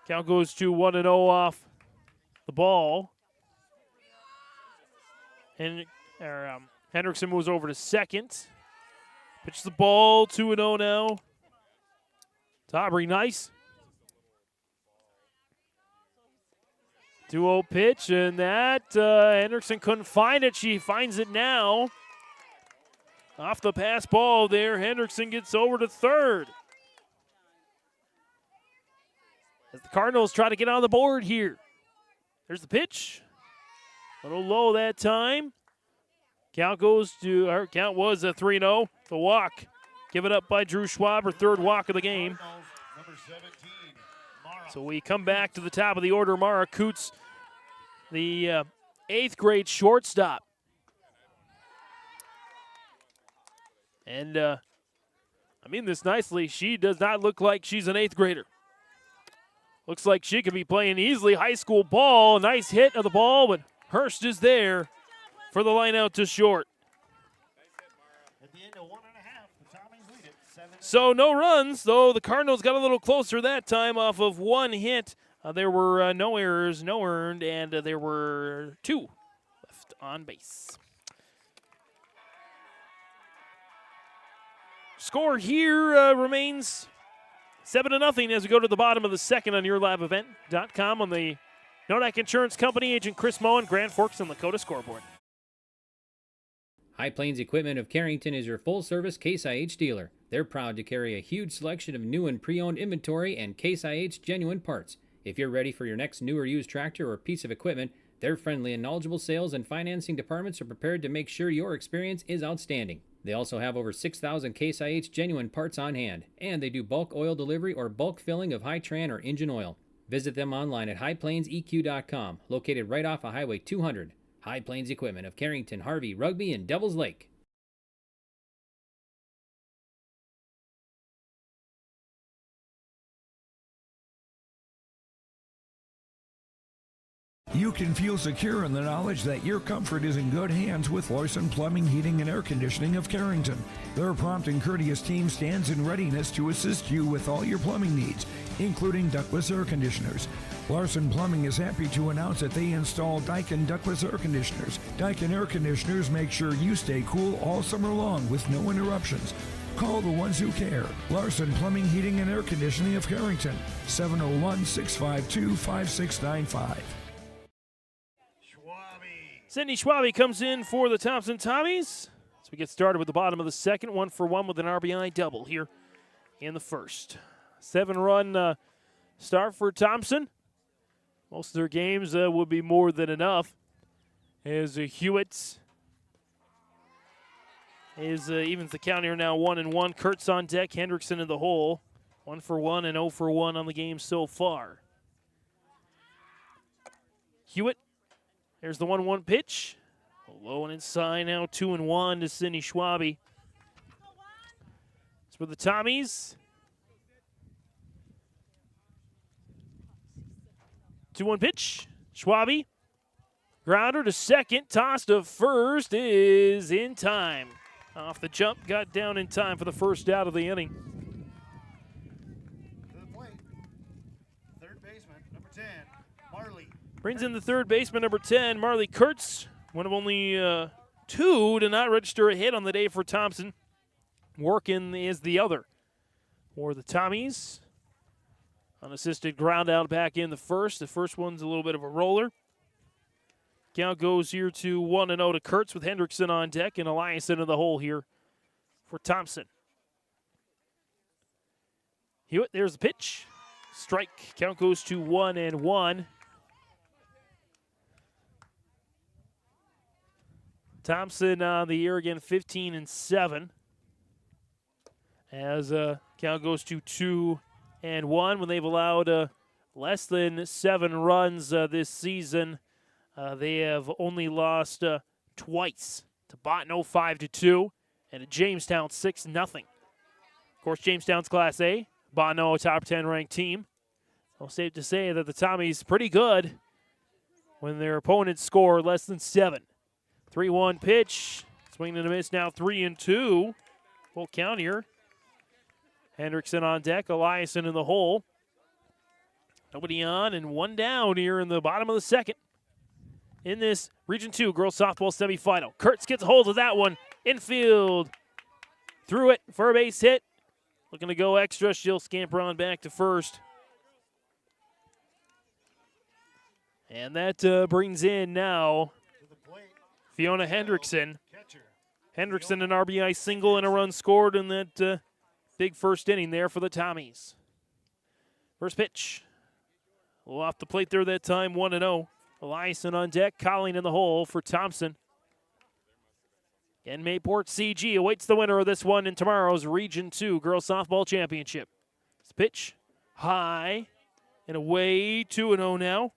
Count goes to 1-0 off the ball. And Hendrickson moves over to second. Pitches the ball, 2-0 now. To Aubrey Nice. 2-0 pitch, and that Hendrickson couldn't find it. She finds it now. Off the pass ball there, Hendrickson gets over to third. As the Cardinals try to get on the board here. There's the pitch. A little low that time. Count was a 3-0. The walk given up by Drew Schwab, her third walk of the game. So we come back to the top of the order. Mara Coots, the 8th grade shortstop. And I mean this nicely. She does not look like she's an 8th grader. Looks like she could be playing easily high school ball. Nice hit of the ball, but Hurst is there for the line out to short. At the end of 1.5, the Tommies lead it 7. So no runs, though the Cardinals got a little closer that time off of one hit. There were no errors, no earned, and there were 2 left on base. Score here remains 7-0 as we go to the bottom of the second on YourLiveEvent.com on the Nodak Insurance Company, Agent Chris Moen, Grand Forks, and Lakota scoreboard. High Plains Equipment of Carrington is your full-service Case IH dealer. They're proud to carry a huge selection of new and pre-owned inventory and Case IH genuine parts. If you're ready for your next new or used tractor or piece of equipment, their friendly and knowledgeable sales and financing departments are prepared to make sure your experience is outstanding. They also have over 6,000 Case IH genuine parts on hand, and they do bulk oil delivery or bulk filling of Hi-Tran or engine oil. Visit them online at highplainseq.com, located right off of Highway 200. High Plains Equipment of Carrington, Harvey, Rugby, and Devils Lake. You can feel secure in the knowledge that your comfort is in good hands with Larson Plumbing, Heating, and Air Conditioning of Carrington. Their prompt and courteous team stands in readiness to assist you with all your plumbing needs, including ductless air conditioners. Larson Plumbing is happy to announce that they install Daikin ductless air conditioners. Daikin air conditioners make sure you stay cool all summer long with no interruptions. Call the ones who care. Larson Plumbing, Heating, and Air Conditioning of Carrington, 701-652-5695. Sydney Schwabe comes in for the Thompson Tommies. So we get started with the bottom of the second, 1-for-1 with an RBI double here in the first. 7-run start for Thompson. Most of their games would be more than enough. As Hewitt evens the count here now, 1-1. Kurtz on deck, Hendrickson in the hole. 1 for 1 and 0 for 1 on the game so far. Hewitt, there's the 1-1 pitch. Low and inside now, 2-1 to Cindy Schwabe. It's for the Tommies. 2-1 pitch. Schwabe. Grounder to second. Toss to first is in time. Off the jump, got down in time for the first out of the inning. To the plate, third baseman, number 10, Marley. Brings in the third baseman, number 10, Marley Kurtz. One of only 2 to not register a hit on the day for Thompson. Workin is the other for the Tommies. Unassisted ground out back in the first. The first one's a little bit of a roller. Count goes here to 1-0 to Kurtz with Hendrickson on deck and Eliason in the hole here for Thompson. Hewitt, there's the pitch. Strike. Count goes to 1-1. Thompson on the year again, 15-7. As count goes to 2-1 when they've allowed less than 7 runs this season. They have only lost twice to Botno 5-2 and to Jamestown 6-0. Of course, Jamestown's Class A. Botno a top 10 ranked team. So safe to say that the Tommies pretty good when their opponents score less than 7. 3-1 pitch. Swing and a miss now 3-2. Full count here. Hendrickson on deck. Eliason in the hole. Nobody on and 1 down here in the bottom of the second. In this Region 2 girls softball semifinal. Kurtz gets a hold of that one. Infield. Threw it for a base hit. Looking to go extra. She'll scamper on back to first. And that brings in now Fiona Hendrickson. Hendrickson an RBI single and a run scored in that big first inning there for the Tommies. First pitch. A little off the plate there that time, 1-0. Eliason on deck, Colleen in the hole for Thompson. And Mayport CG awaits the winner of this one in tomorrow's Region 2 Girls Softball Championship. This pitch high and away, 2-0 now.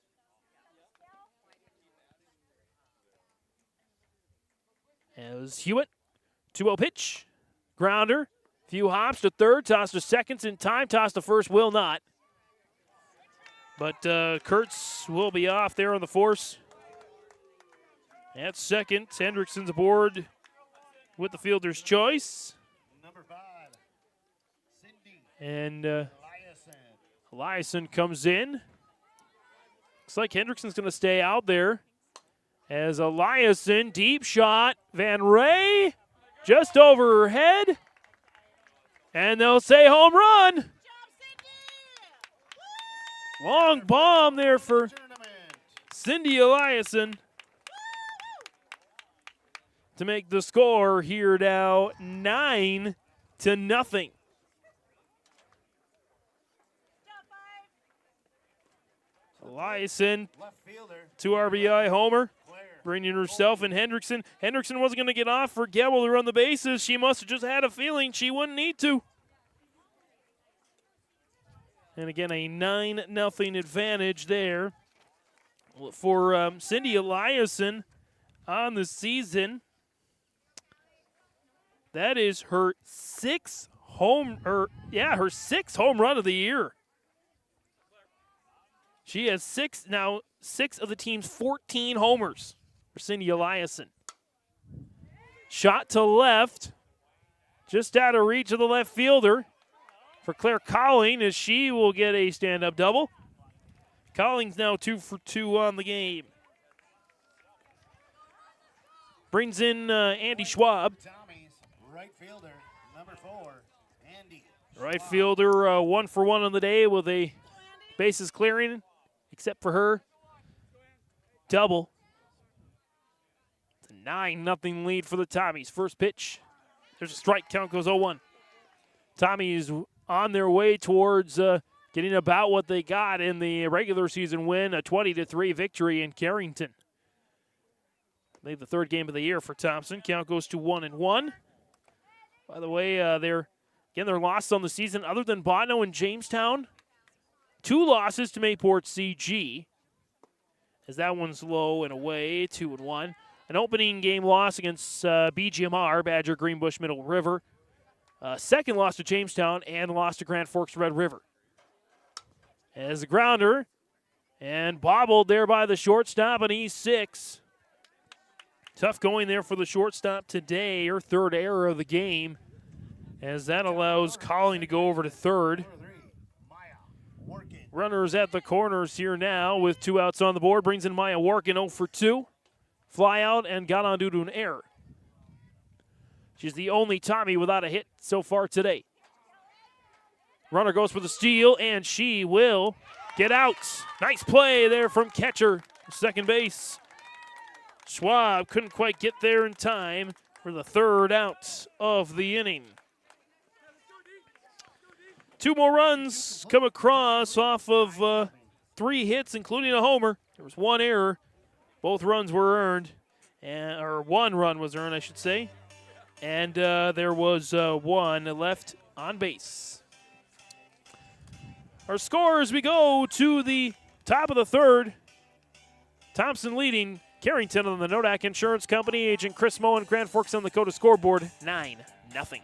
As Hewitt, 2-0 pitch, grounder, few hops to third, toss to seconds in time, toss to first will not. But Kurtz will be off there on the force. At second, Hendrickson's aboard with the fielder's choice. Number 5, Cindy. And Eliason comes in. Looks like Hendrickson's going to stay out there. As Eliason, deep shot, Van Ray, just over her head. And they'll say home run. Long bomb there for Cindy Eliason to make the score here now 9-0. Eliason, 2 RBI homer, bringing herself and Hendrickson. Hendrickson wasn't going to get off for Gebel to run the bases. She must have just had a feeling she wouldn't need to. And again, a 9-0 advantage there for Cindy Eliason on the season. That is her sixth home run of the year. She has 6 of the team's 14 homers for Cindy Eliason. Shot to left, just out of reach of the left fielder. For Claire Colling, as she will get a stand-up double. Colling's now 2 for 2 on the game. Brings in Andy Schwab. Right fielder, number 4, Andy. Right fielder, 1 for 1 on the day with a bases clearing, except for her double. It's a 9-0 lead for the Tommies. First pitch. There's a strike. Count goes 0-1. Tommies on their way towards getting about what they got in the regular season win, a 20-3 victory in Carrington. They have the third game of the year for Thompson. Count goes to 1-1. By the way, they're lost on the season other than Botno and Jamestown. 2 losses to Mayport CG, as that one's low and away, 2-1. An opening game loss against BGMR, Badger Greenbush Middle River. Second loss to Jamestown and loss to Grand Forks Red River. As a grounder, and bobbled there by the shortstop on E6. Tough going there for the shortstop today, her 3rd error of the game, as that allows Colling to go over to 3rd. Runners at the corners here now with 2 outs on the board. Brings in Maya Workin, 0 for 2. Fly out and got on due to an error. She's the only Tommy without a hit so far today. Runner goes for the steal, and she will get out. Nice play there from catcher, second base. Schwab couldn't quite get there in time for the 3rd out of the inning. 2 more runs come across off of 3 hits, including a homer. There was 1 error. Both runs were earned, or 1 run was earned, I should say. And there was 1 left on base. Our score as we go to the top of the 3rd. Thompson leading Carrington on the Nodak Insurance Company. Agent Chris Moen, Grand Forks on the Dakota scoreboard, 9-0.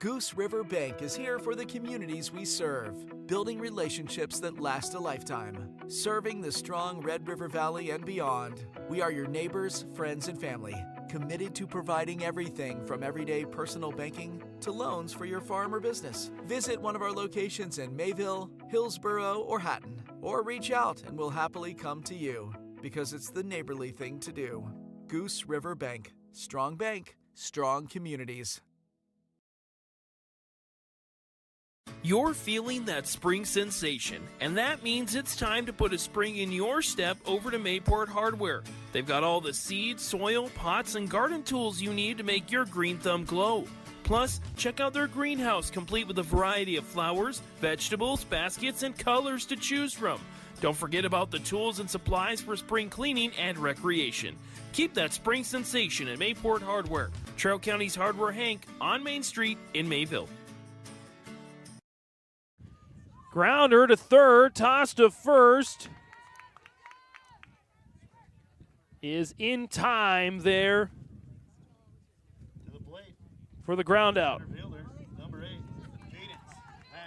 Goose River Bank is here for the communities we serve, building relationships that last a lifetime, serving the strong Red River Valley and beyond. We are your neighbors, friends, and family, committed to providing everything from everyday personal banking to loans for your farm or business. Visit one of our locations in Mayville, Hillsboro, or Hatton, or reach out and we'll happily come to you, because it's the neighborly thing to do. Goose River Bank, strong communities. You're feeling that spring sensation, and that means it's time to put a spring in your step over to Mayport Hardware. They've got all the seed, soil, pots, and garden tools you need to make your green thumb glow. Plus, check out their greenhouse, complete with a variety of flowers, vegetables, baskets, and colors to choose from. Don't forget about the tools and supplies for spring cleaning and recreation. Keep that spring sensation at Mayport Hardware, Trail County's Hardware Hank on Main Street in Mayville. Grounder to 3rd, toss to 1st. Is in time there for the ground out.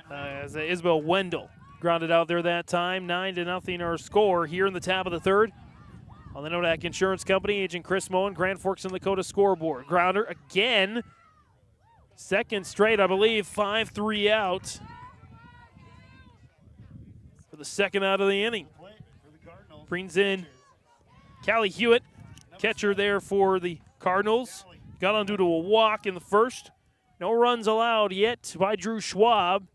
As Isabel Wendell grounded out there that time. 9-0 our score here in the top of the 3rd. On the Nodak Insurance Company, Agent Chris Moen, Grand Forks and Lakota scoreboard. Grounder again. 2nd straight, I believe, 5-3 out. For the 2nd out of the inning. Brings in Callie Hewitt, catcher there for the Cardinals. Got on due to a walk in the 1st. No runs allowed yet by Drew Schwab.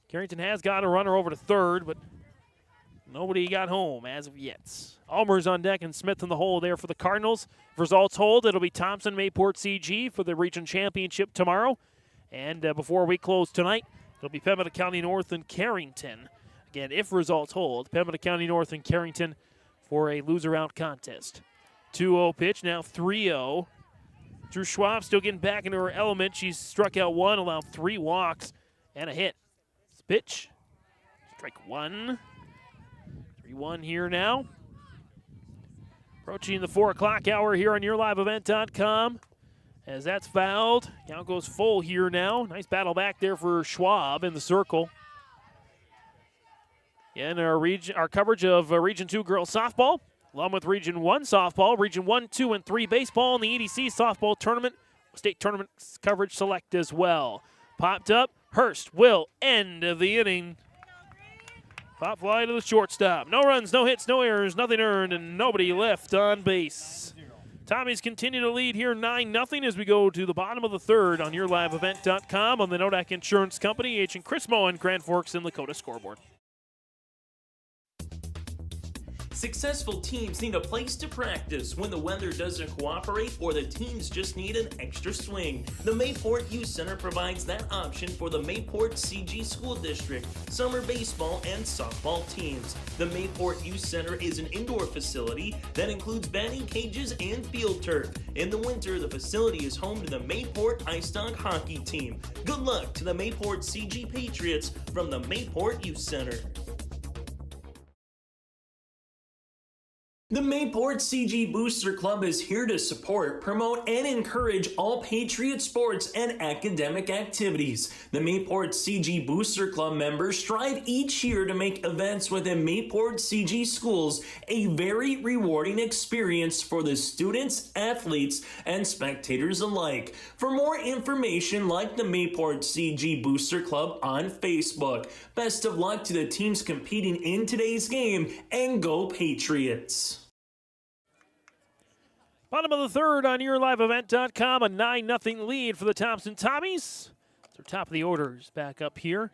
Carrington has got a runner over to 3rd, but nobody got home as of yet. Almer's on deck and Smith in the hole there for the Cardinals. If results hold, it'll be Thompson, Mayport CG for the region championship tomorrow. And before we close tonight, it'll be Pembina County North and Carrington. Again, if results hold, Pembina County North and Carrington for a loser-out contest. 2-0 pitch, now 3-0. Drew Schwab still getting back into her element. She's struck out 1, allowed 3 walks, and a hit. This pitch, strike 1. 3-1 here now. Approaching the 4 o'clock hour here on YourLiveEvent.com. As that's fouled, count goes full here now. Nice battle back there for Schwab in the circle. And our coverage of Region 2 girls softball, along with Region 1 softball, Region 1, 2, and 3 baseball, and the EDC softball tournament, state tournament coverage select as well. Popped up, Hurst will end of the inning. Pop fly to the shortstop. No runs, no hits, no errors, nothing earned, and nobody left on base. Tommies continue to lead here 9-0 as we go to the bottom of the 3rd on YourLiveEvent.com on the Nodak Insurance Company. Agent Chris Moen, Grand Forks and Lakota scoreboard. Successful teams need a place to practice when the weather doesn't cooperate or the teams just need an extra swing. The Mayport Youth Center provides that option for the Mayport CG School District, summer baseball and softball teams. The Mayport Youth Center is an indoor facility that includes batting cages and field turf. In the winter, the facility is home to the Mayport Ice Dog hockey team. Good luck to the Mayport CG Patriots from the Mayport Youth Center. The Mayport CG Booster Club is here to support, promote, and encourage all Patriot sports and academic activities. The Mayport CG Booster Club members strive each year to make events within Mayport CG schools a very rewarding experience for the students, athletes, and spectators alike. For more information, like the Mayport CG Booster Club on Facebook. Best of luck to the teams competing in today's game, and go Patriots! Bottom of the third on YourLiveEvent.com, a 9-0 lead for the Thompson Tommies. Their top of the orders back up here.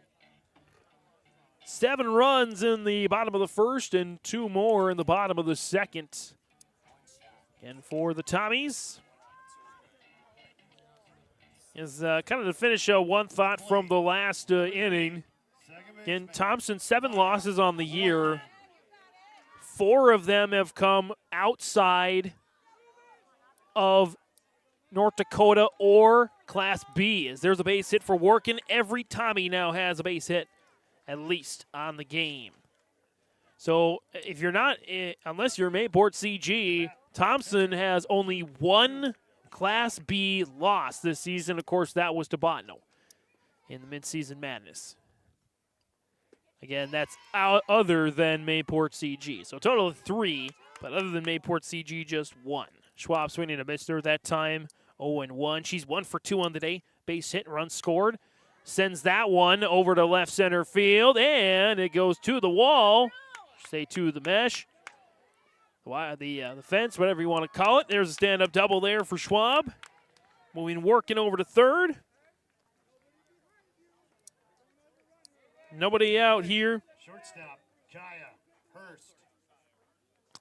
7 runs in the bottom of the first and 2 more in the bottom of the second. And for the Tommies is kind of to finish one thought from the last inning. Again, Thompson, 7 losses on the year. 4 of them have come outside of North Dakota or Class B, as there's a base hit for Workin. Every Tommy now has a base hit, at least on the game. So if you're not, unless you're Mayport CG, Thompson has only 1 Class B loss this season. Of course, that was to Botno in the midseason madness. Again, that's other than Mayport CG. So a total of 3, but other than Mayport CG, just 1. Schwab swinging a mister that time, 0-1. She's 1 for 2 on the day. Base hit, run scored. Sends that one over to left center field, and it goes to the wall. Say to the mesh. The fence, whatever you want to call it. There's a stand-up double there for Schwab. Moving Working over to third. Nobody out here. Shortstop, Kaya Hurst.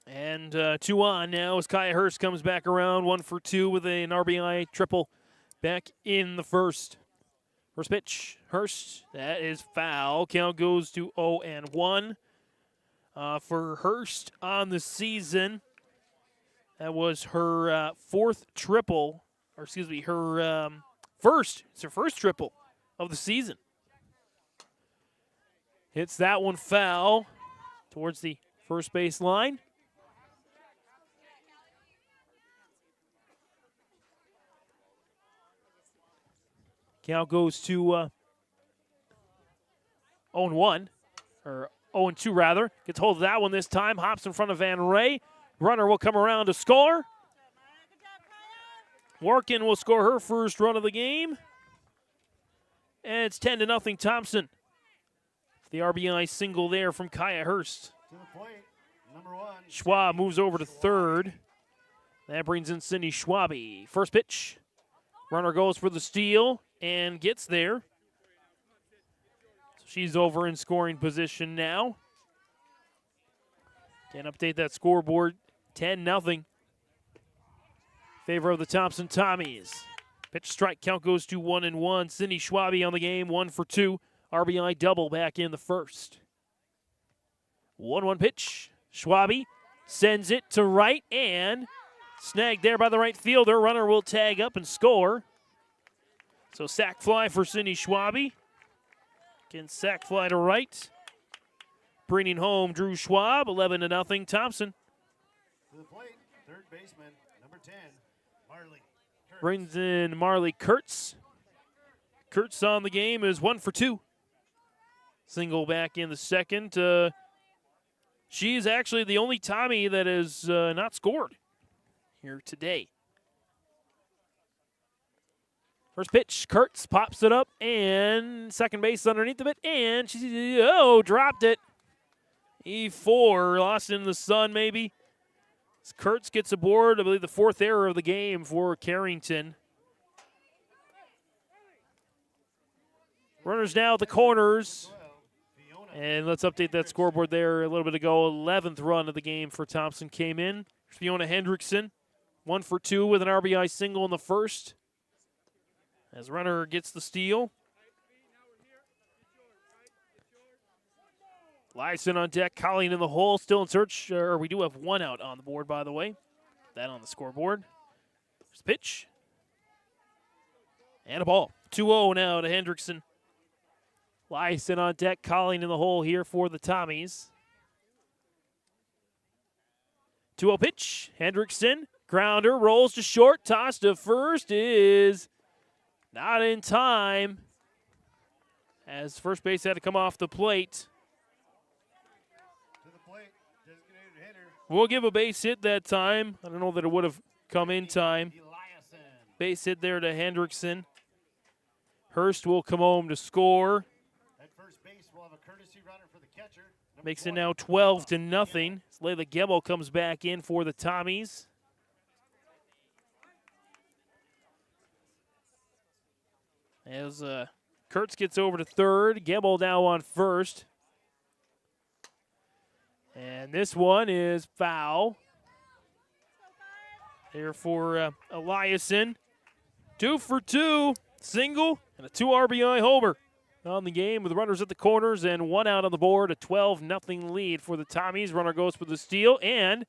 And 2 on now as Kaya Hurst comes back around, 1 for 2 with an RBI triple back in the first. First pitch, Hurst, that is foul. Count goes to 0-1 for Hurst on the season. That was her fourth triple, or excuse me, her first. It's her first triple of the season. Hits that one foul towards the first base line. Count goes to 0-1, or 0-2 rather. Gets hold of that one this time. Hops in front of Van Ray. Runner will come around to score. Workin will score her first run of the game. And it's 10-0 Thompson. The RBI single there from Kaya Hurst. To the plate, number 1. Schwab moves over to third. That brings in Cindy Schwabe. First pitch. Runner goes for the steal and gets there. So she's over in scoring position now. Can't update that scoreboard. 10-0. Favor of the Thompson Tommies. Pitch strike count goes to 1-1. Cindy Schwabe on the game, 1 for 2. RBI double back in the first. 1-1 pitch. Schwabe sends it to right and snagged there by the right fielder. Runner will tag up and score. So sac fly for Cindy Schwabe. Again, sac fly to right. Bringing home Drew Schwab, 11-0 Thompson. To the plate, third baseman, number 10, Marley Kurtz. Brings in Marley Kurtz. Kurtz on the game is 1 for 2. Single back in the second. She's actually the only Tommy that has not scored here today. First pitch, Kurtz pops it up, and second base underneath of it, and she dropped it. E4, lost in the sun maybe. As Kurtz gets aboard, I believe the 4th error of the game for Carrington. Runners now at the corners. And let's update that scoreboard there a little bit ago. 11th run of the game for Thompson came in. Fiona Hendrickson, 1 for 2 with an RBI single in the first. As runner gets the steal. Lyson on deck, Colleen in the hole, still in search. We do have 1 out on the board, by the way. That on the scoreboard. There's a pitch. And a ball. 2-0 now to Hendrickson. Lyson on deck, Colleen in the hole here for the Tommies. 2-0 pitch. Hendrickson, grounder, rolls to short, toss to first is not in time. As first base had to come off the plate. We'll give a base hit that time. I don't know that it would have come in time. Base hit there to Hendrickson. Hurst will come home to score. At first base, we'll have a courtesy runner for the catcher. Makes it now 12-0. Layla Gemmel comes back in for the Tommies. As Kurtz gets over to third, Gemmel now on first. And this one is foul. There for Eliason. 2 for 2, single, and a 2 RBI homer on the game with runners at the corners and 1 out on the board. A 12-0 lead for the Tommies. Runner goes for the steal, and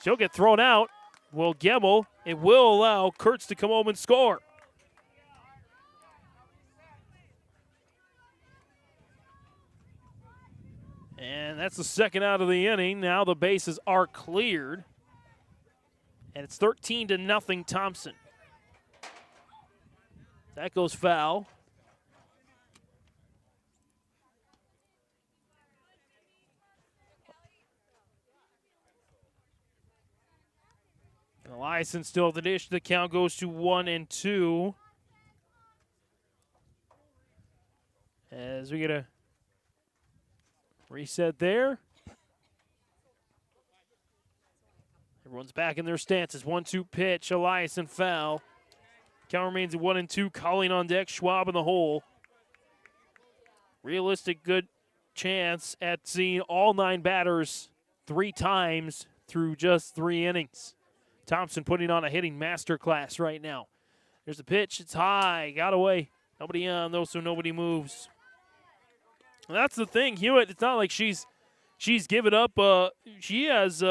she'll get thrown out. Will Gemmel. It will allow Kurtz to come home and score. And that's the second out of the inning. Now the bases are cleared. And it's 13-0 Thompson. That goes foul. And Eliason still at the dish. The count goes to 1-2. As we get a reset there. Everyone's back in their stances. 1-2 pitch. Eliason foul. Count remains at 1-2. Colleen on deck. Schwab in the hole. Realistic good chance at seeing all 9 batters 3 times through just 3 innings. Thompson putting on a hitting masterclass right now. There's a pitch. It's high. Got away. Nobody on though, so nobody moves. And that's the thing. Hewitt, it's not like she's given up. She has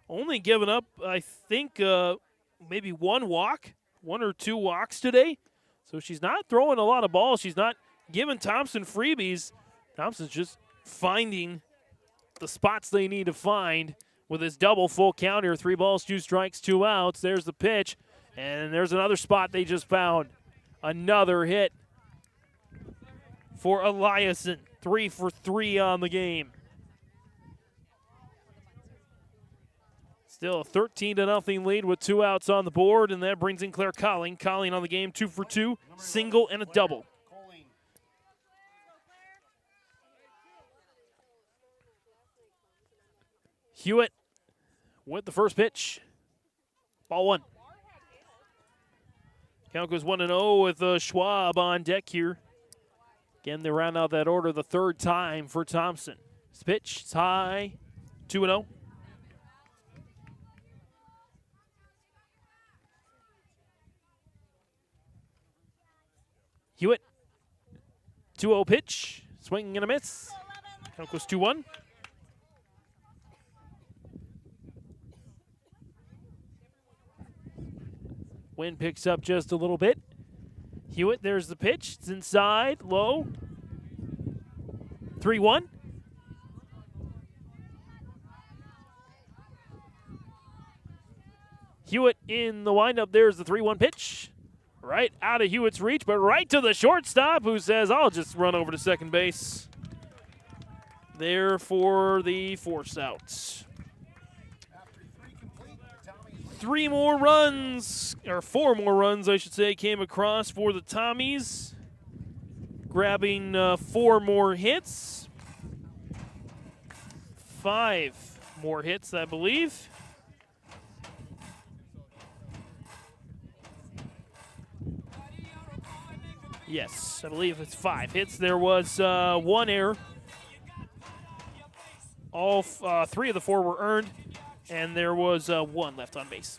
only given up, I think, maybe 1 walk, 1 or 2 walks today. So she's not throwing a lot of balls. She's not giving Thompson freebies. Thompson's just finding the spots they need to find with his double full count here. 3 balls, 2 strikes, 2 outs. There's the pitch. And there's another spot they just found. Another hit for Eliason. 3 for 3 on the game. Still a 13-0 lead with 2 outs on the board, and that brings in Claire Colleen. Colleen on the game, 2 for 2, single and a double. Hewitt with the first pitch. Ball 1. Count goes 1-0 with Schwab on deck here. Again, they round out that order the 3rd time for Thompson. This pitch, it's high, 2-0. Hewitt, 2-0 pitch, swinging and a miss. Count goes 2-1. Wind picks up just a little bit. Hewitt, there's the pitch. It's inside, low. 3-1. Hewitt in the windup. There's the 3-1 pitch. Right out of Hewitt's reach, but right to the shortstop, who says, I'll just run over to second base. There for the force outs. 4 more runs, I should say, came across for the Tommies. Grabbing 4 more hits. 5 more hits, I believe. Yes, I believe it's 5 hits. There was 1 error. All 3 of the 4 were earned, and there was 1 left on base.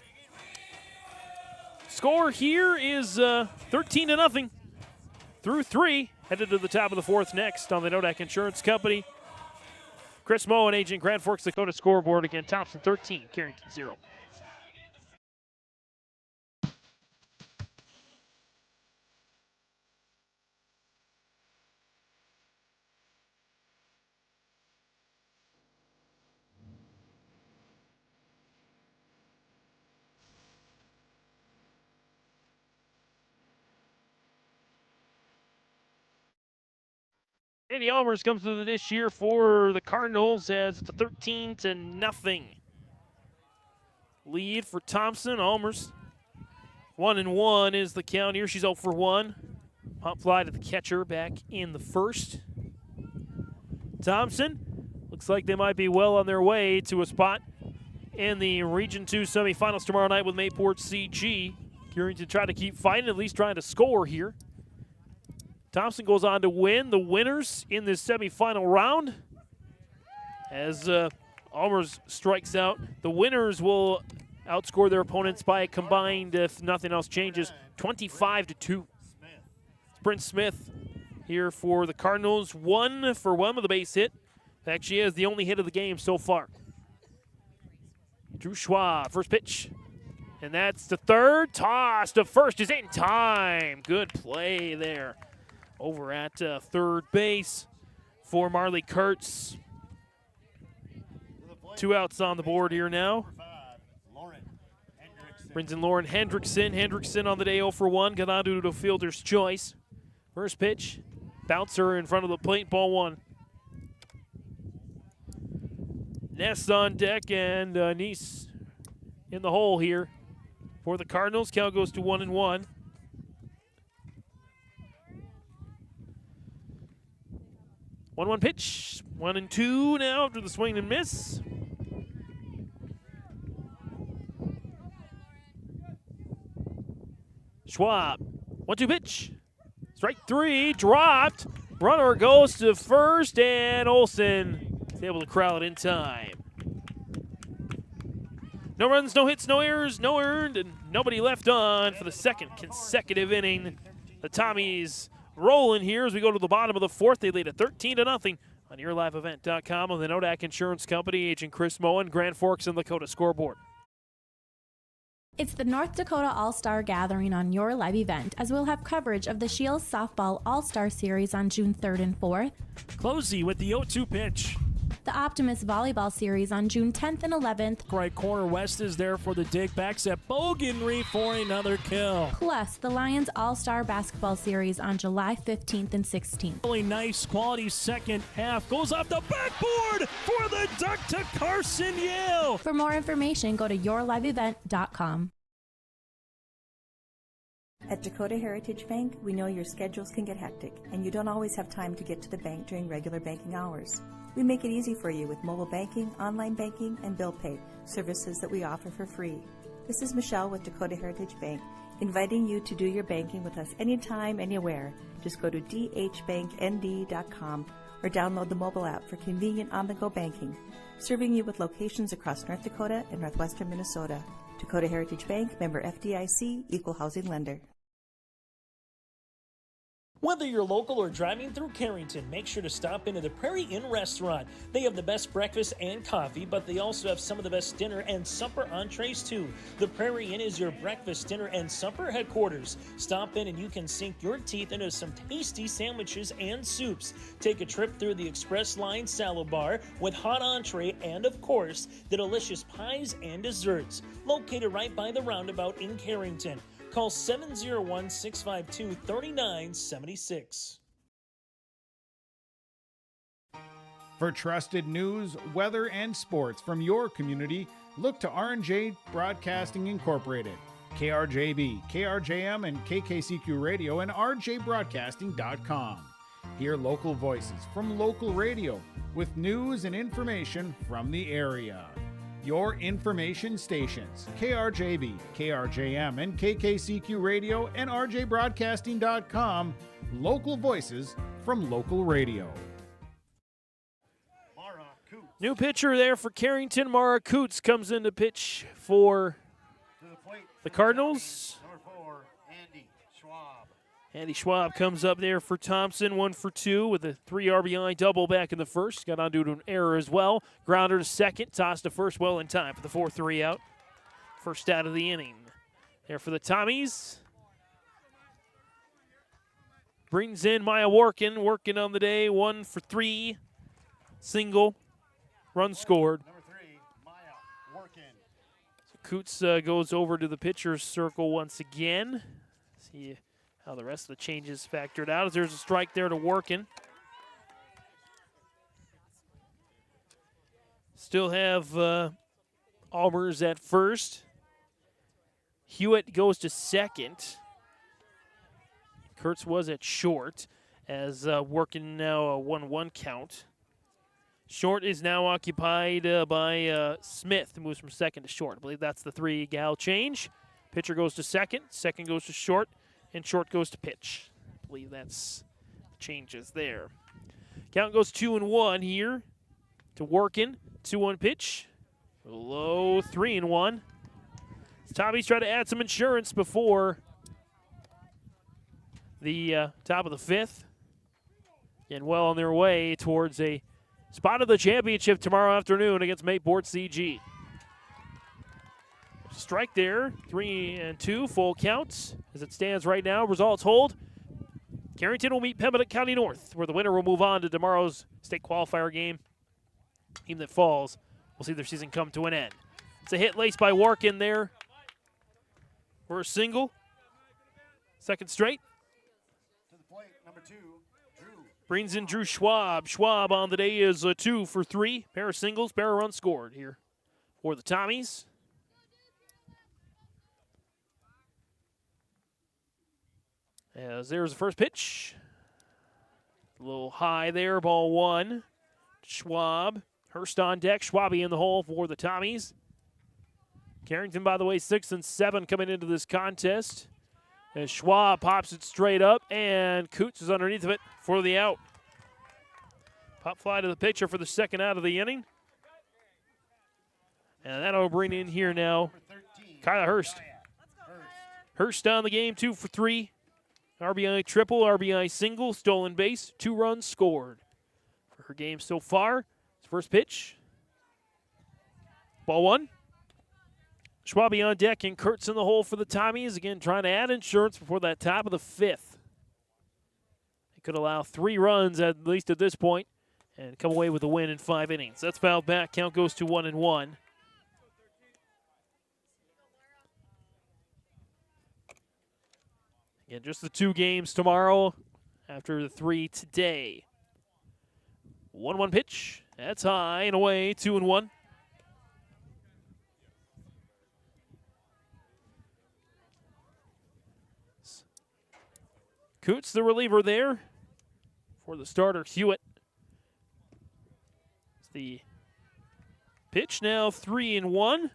Score here is 13-0 through 3. Headed to the top of the 4th next on the Nodak Insurance Company. Chris Moe and Agent Grand Forks Dakota scoreboard again. Thompson 13, Carrington 0. Andy Almers comes to the dish here for the Cardinals as it's a 13-0 lead for Thompson. Almers 1-1 is the count here. She's 0 for 1. Pop fly to the catcher back in the first. Thompson looks like they might be well on their way to a spot in the Region 2 semifinals tomorrow night with Mayport CG. Carrington try to keep fighting, at least trying to score here. Thompson goes on to win the winners in this semifinal round. As Almers strikes out, the winners will outscore their opponents by a combined, if nothing else changes, 25-2. Sprint Smith here for the Cardinals, 1 for 1 with a base hit. In fact, she has the only hit of the game so far. Drew Schwab, first pitch. And that's the third. Toss to first is in time. Good play there over at third base for Marley Kurtz. 2 outs on the board here now. Brings in Lauren Hendrickson. Hendrickson on the day 0 for 1. Got on to fielder's choice. First pitch. Bouncer in front of the plate. Ball 1. Ness on deck and Nice in the hole here for the Cardinals. Count goes to 1-1. One pitch. 1-2 now after the swing and miss. Schwab. 1-2 pitch. Strike 3. Dropped. Runner goes to first, and Olsen is able to corral it in time. No runs, no hits, no errors, no earned, and nobody left on for the second consecutive inning. The Tommies rolling here as we go to the bottom of the 4th. They lead at 13-0 on YourLiveEvent.com on the Nodak Insurance Company. Agent Chris Moen, Grand Forks and Lakota scoreboard. It's the North Dakota All-Star Gathering on Your Live Event, as we'll have coverage of the Shields Softball All-Star Series on June 3rd and 4th. Closey with the 0-2 pitch. The Optimist Volleyball Series on June 10th and 11th. Right corner West is there for the dig. Backs at Bogenry for another kill. Plus, the Lions All-Star Basketball Series on July 15th and 16th. Really nice quality second half. Goes off the backboard for the duck to Carson Yale. For more information, go to yourliveevent.com. At Dakota Heritage Bank, we know your schedules can get hectic, and you don't always have time to get to the bank during regular banking hours. We make it easy for you with mobile banking, online banking, and bill pay, services that we offer for free. This is Michelle with Dakota Heritage Bank, inviting you to do your banking with us anytime, anywhere. Just go to dhbanknd.com or download the mobile app for convenient on-the-go banking, serving you with locations across North Dakota and northwestern Minnesota. Dakota Heritage Bank, member FDIC, equal housing lender. Whether you're local or driving through Carrington, make sure to stop into the Prairie Inn restaurant. They have the best breakfast and coffee, but they also have some of the best dinner and supper entrees too. The Prairie Inn is your breakfast, dinner, and supper headquarters. Stop in and you can sink your teeth into some tasty sandwiches and soups. Take a trip through the Express Line salad bar with hot entree and, of course, the delicious pies and desserts. Located right by the roundabout in Carrington. Call 701-652-3976. For trusted news, weather, and sports from your community, look to R&J Broadcasting Incorporated, KRJB, KRJM, and KKCQ Radio, and rjbroadcasting.com. Hear local voices from local radio with news and information from the area. Your information stations, KRJB, KRJM, and KKCQ Radio, and rjbroadcasting.com, Local voices from local radio. New pitcher there for Carrington. Mara Coots comes in to pitch for the Cardinals. Andy Schwab comes up there for Thompson, 1 for 2 with a 3 RBI double back in the first. Got onto an error as well. Grounder to second, tossed to first well in time for the 4-3 out. First out of the inning. There for the Tommies. Brings in Maya Workin, working on the day, 1 for 3. Single, run scored. So Coots goes over to the pitcher's circle once again. See how the rest of the changes factored out. As there's a strike there to Workin. Still have Allmers at first. Hewitt goes to second. Kurtz was at short as Workin now a 1-1 count. Short is now occupied by Smith, who moves from second to short. I believe that's the 3-gal change. Pitcher goes to second, second goes to short, and short goes to pitch. I believe that's the changes there. Count goes 2-1 here to Workin. 2-1 pitch. Low 3-1. Tommies try to add some insurance before the top of the fifth. And well on their way towards a spot of the championship tomorrow afternoon against Mayport CG. Strike there, 3-2, full counts. As it stands right now, results hold. Carrington will meet Pembina County North, where the winner will move on to tomorrow's state qualifier game. Team that falls will see their season come to an end. It's a hit laced by Workin there for a single. Second straight. To the plate, number 2, Drew. Brings in Drew Schwab. Schwab on the day is 2 for 3. Pair of singles, pair of runs scored here for the Tommies. As there's the first pitch. A little high there, ball 1. Schwab. Hurst on deck. Schwabi in the hole for the Tommies. Carrington, by the way, 6-7 coming into this contest. As Schwab pops it straight up, and Coots is underneath of it for the out. Pop fly to the pitcher for the second out of the inning. And that'll bring in here now Kyla Hurst. Hurst on the game, 2 for 3. RBI triple, RBI single, stolen base, 2 runs scored for her game so far. First pitch. Ball 1. Schwabi on deck and Kurtz in the hole for the Tommies. Again, trying to add insurance before that top of the 5th. They could allow 3 runs at least at this point and come away with a win in 5 innings. That's fouled back. Count goes to 1-1. Again, just the 2 games tomorrow after the 3 today. 1-1 pitch. That's high and away, 2-1. Coots, the reliever there for the starter, Hewitt. It's the pitch now, 3-1.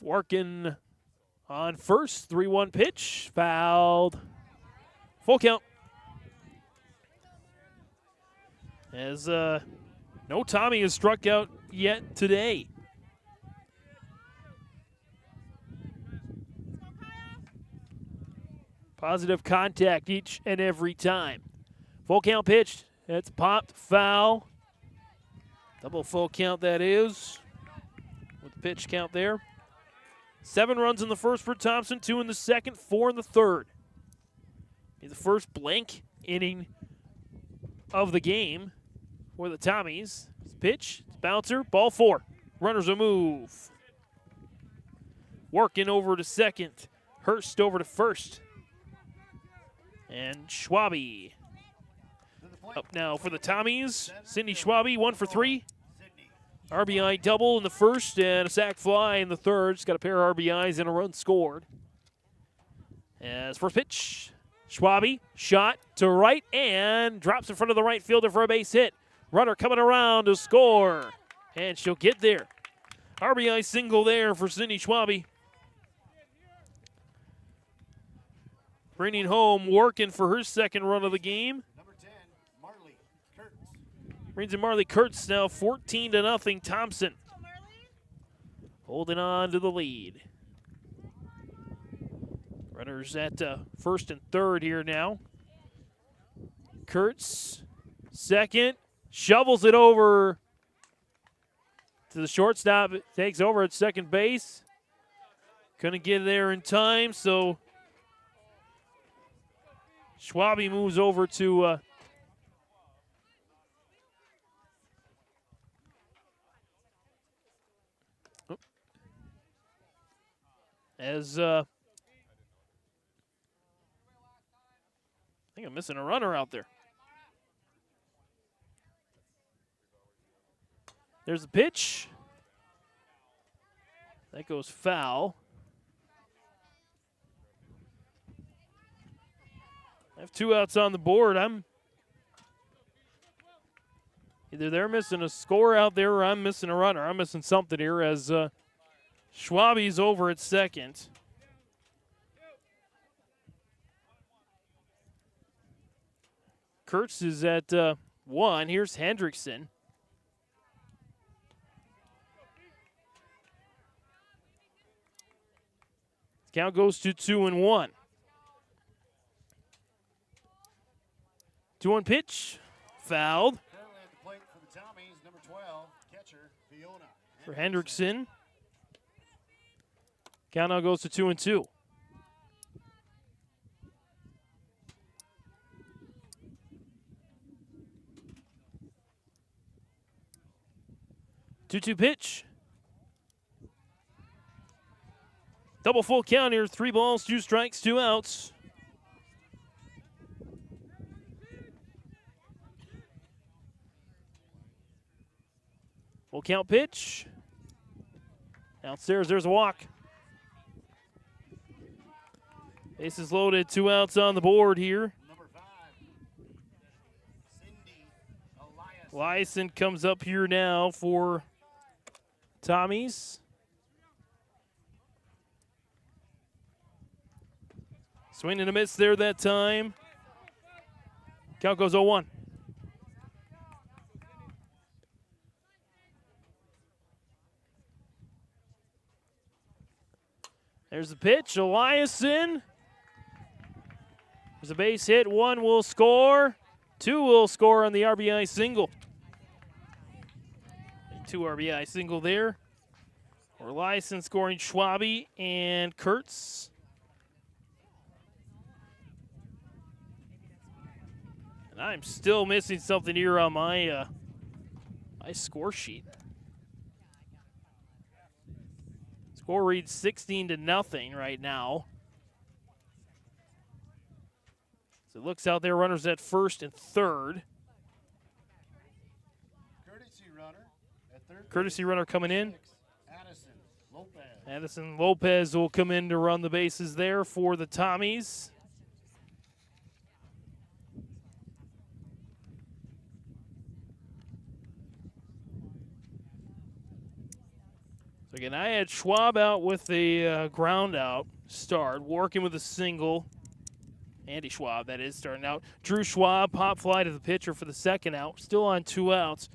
Working on first, 3-1 pitch, fouled. Full count. As no Tommy has struck out yet today. Positive contact each and every time. Full count pitch. That's popped, foul. Double full count that is. With the pitch count there. 7 runs in the first for Thompson, 2 in the second, 4 in the third. The first blank inning of the game for the Tommies. Pitch, bouncer, ball 4. Runners a move. Working over to second. Hurst over to first. And Schwabi up now for the Tommies. Cindy Schwabi, 1 for 3. RBI double in the first and a sac fly in the third. She's got a pair of RBIs and a run scored. As first pitch, Schwabi shot to right and drops in front of the right fielder for a base hit. Runner coming around to score, and she'll get there. RBI single there for Cindy Schwabe. Bringing home Workin for her second run of the game. Brings in Marley Kurtz now 14-0 Thompson. Holding on to the lead. Runners at first and third here now. Kurtz, second, shovels it over to the shortstop. It takes over at second base. Couldn't get there in time, so Schwabe moves over to I think I'm missing a runner out there. There's the pitch. That goes foul. I have 2 outs on the board. Either they're missing a score out there or I'm missing a runner. I'm missing something here as Schwabe's over at second. Kurtz is at 1. Here's Hendrickson. Count goes to 2-1. 2-1 pitch. Fouled. Currently at the plate for the Tommies, number 12, catcher Fiona. For Hendrickson. Count now goes to 2-2. Two-two pitch. Double full count here. 3 balls, 2 strikes, 2 outs. Full count pitch. Downstairs, there's a walk. Bases loaded, 2 outs on the board here. Eliason comes up here now for Tommies. Swing and a miss there that time. Count goes 0-1. There's the pitch. Eliason. There's a base hit. 1 will score. 2 will score on the RBI single. 2 RBI single there. Eliason scoring Schwabe and Kurtz. And I'm still missing something here on my my score sheet. Score reads 16-0 right now. So it looks out there, runners at first and third. Courtesy runner coming in. Addison Lopez will come in to run the bases there for the Tommies. So again, I had Schwab out with the ground out start, working with a single. Andy Schwab, that is, starting out. Drew Schwab, pop fly to the pitcher for the second out. Still on 2 outs.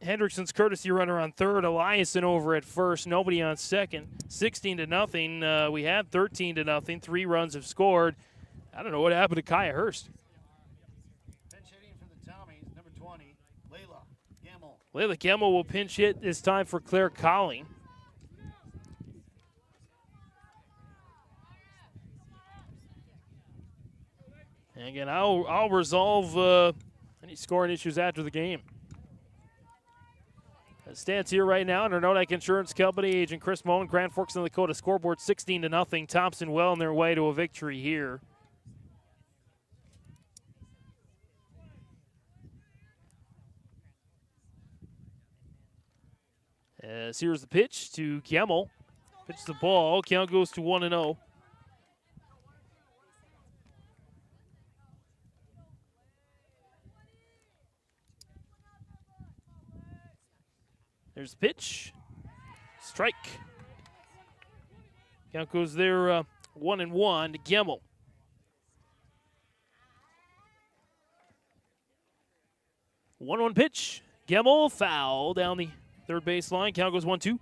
Hendrickson's courtesy runner on third. Eliason over at first. Nobody on second. 16-0. We had 13-0. 3 runs have scored. I don't know what happened to Kaya Hurst. Pinch hitting for the Tommies, number 20, Layla Gamble. Layla Gamble will pinch hit this time for Claire Colling. And again, I'll resolve any scoring issues after the game. It stands here right now under Nodak Insurance Company. Agent Chris Moen, Grand Forks, North Dakota scoreboard 16-0. Thompson well on their way to a victory here. As here's the pitch to Gemmel. Pitch the ball. Count goes to 1-0. There's the pitch. Strike. Count goes there 1-1 to Gemmel. 1-1 pitch. Gemmel foul down the third base line. Count goes 1-2.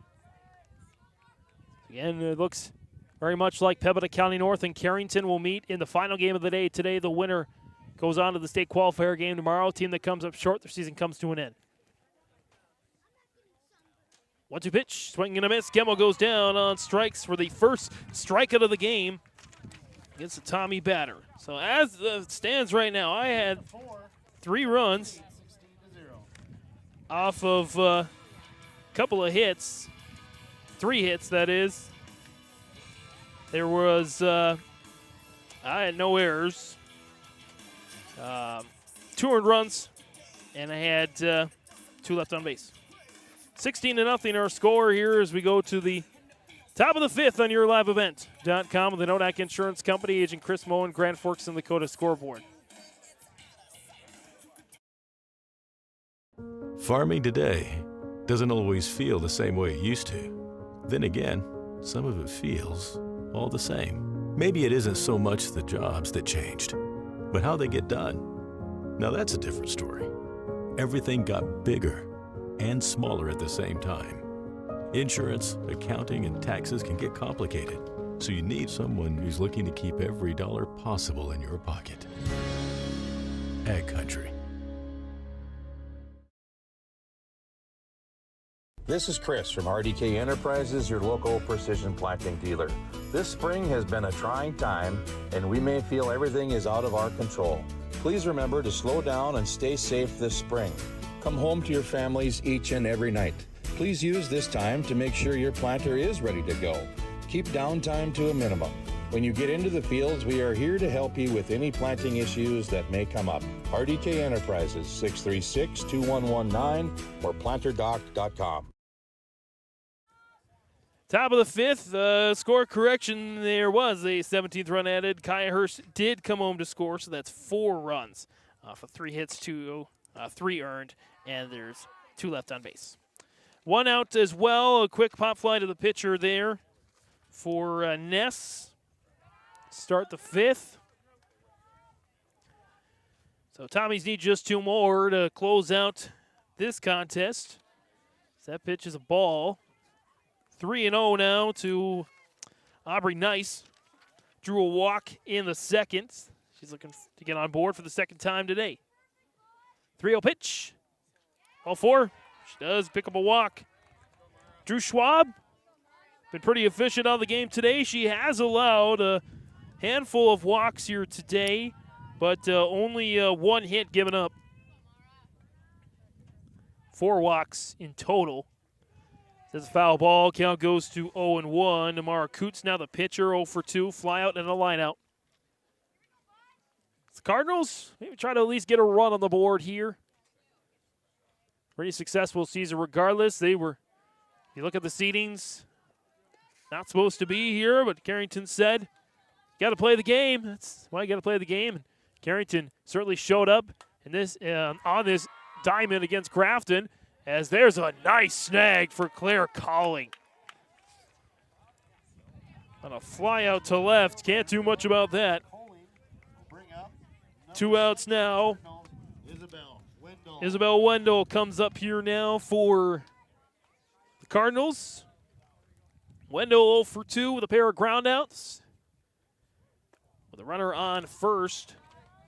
Again, it looks very much like Pembina County North and Carrington will meet in the final game of the day today. The winner goes on to the state qualifier game tomorrow. Team that comes up short, their season comes to an end. 1-2 pitch, swing and a miss. Gemmel goes down on strikes for the first strikeout of the game against the Tommy batter. So as it stands right now, I had 3 runs off of a couple of hits. 3 hits, that is. There was, I had no errors. 2 earned runs, and I had 2 left on base. 16-0 our score here as we go to the top of the 5th on YourLiveEvent.com with the Nodak Insurance Company, Agent Chris Moen, Grand Forks and Lakota scoreboard. Farming today doesn't always feel the same way it used to. Then again, some of it feels all the same. Maybe it isn't so much the jobs that changed, but how they get done. Now that's a different story. Everything got bigger and smaller at the same time. Insurance, accounting, and taxes can get complicated, so you need someone who's looking to keep every dollar possible in your pocket. Ag Country. This is Chris from RDK Enterprises, your local precision planting dealer. This spring has been a trying time, and we may feel everything is out of our control. Please remember to slow down and stay safe this spring. Come home to your families each and every night. Please use this time to make sure your planter is ready to go. Keep downtime to a minimum. When you get into the fields, we are here to help you with any planting issues that may come up. RDK Enterprises, 636-2119 or planterdoc.com. Top of the 5th, score correction. There was a 17th run added. Kaya Hurst did come home to score, so that's 4 runs for 3 hits, 3 earned, and there's 2 left on base. 1 out as well. A quick pop fly to the pitcher there for Ness. Start the 5th. So Tommies need just 2 more to close out this contest. That pitch is a ball. 3-0 now to Aubrey Nice. Drew a walk in the 2nd. She's looking to get on board for the 2nd time today. 3-0 pitch. Ball 4. She does pick up a walk. Drew Schwab, been pretty efficient on the game today. She has allowed a handful of walks here today, but only 1 hit given up. 4 walks in total. That's a foul ball. Count goes to 0-1. Amara Coots now the pitcher, 0 for 2. Fly out and a line out. The Cardinals maybe try to at least get a run on the board here. Pretty successful season regardless. They were, if you look at the seedings, not supposed to be here, but Carrington said, got to play the game. That's why you got to play the game. And Carrington certainly showed up in this on this diamond against Grafton, as there's a nice snag for Claire Calling. On a fly out to left. Can't do much about that. 2 outs now. Isabel Wendell comes up here now for the Cardinals. Wendell 0 for 2 with a pair of groundouts. With a runner on first.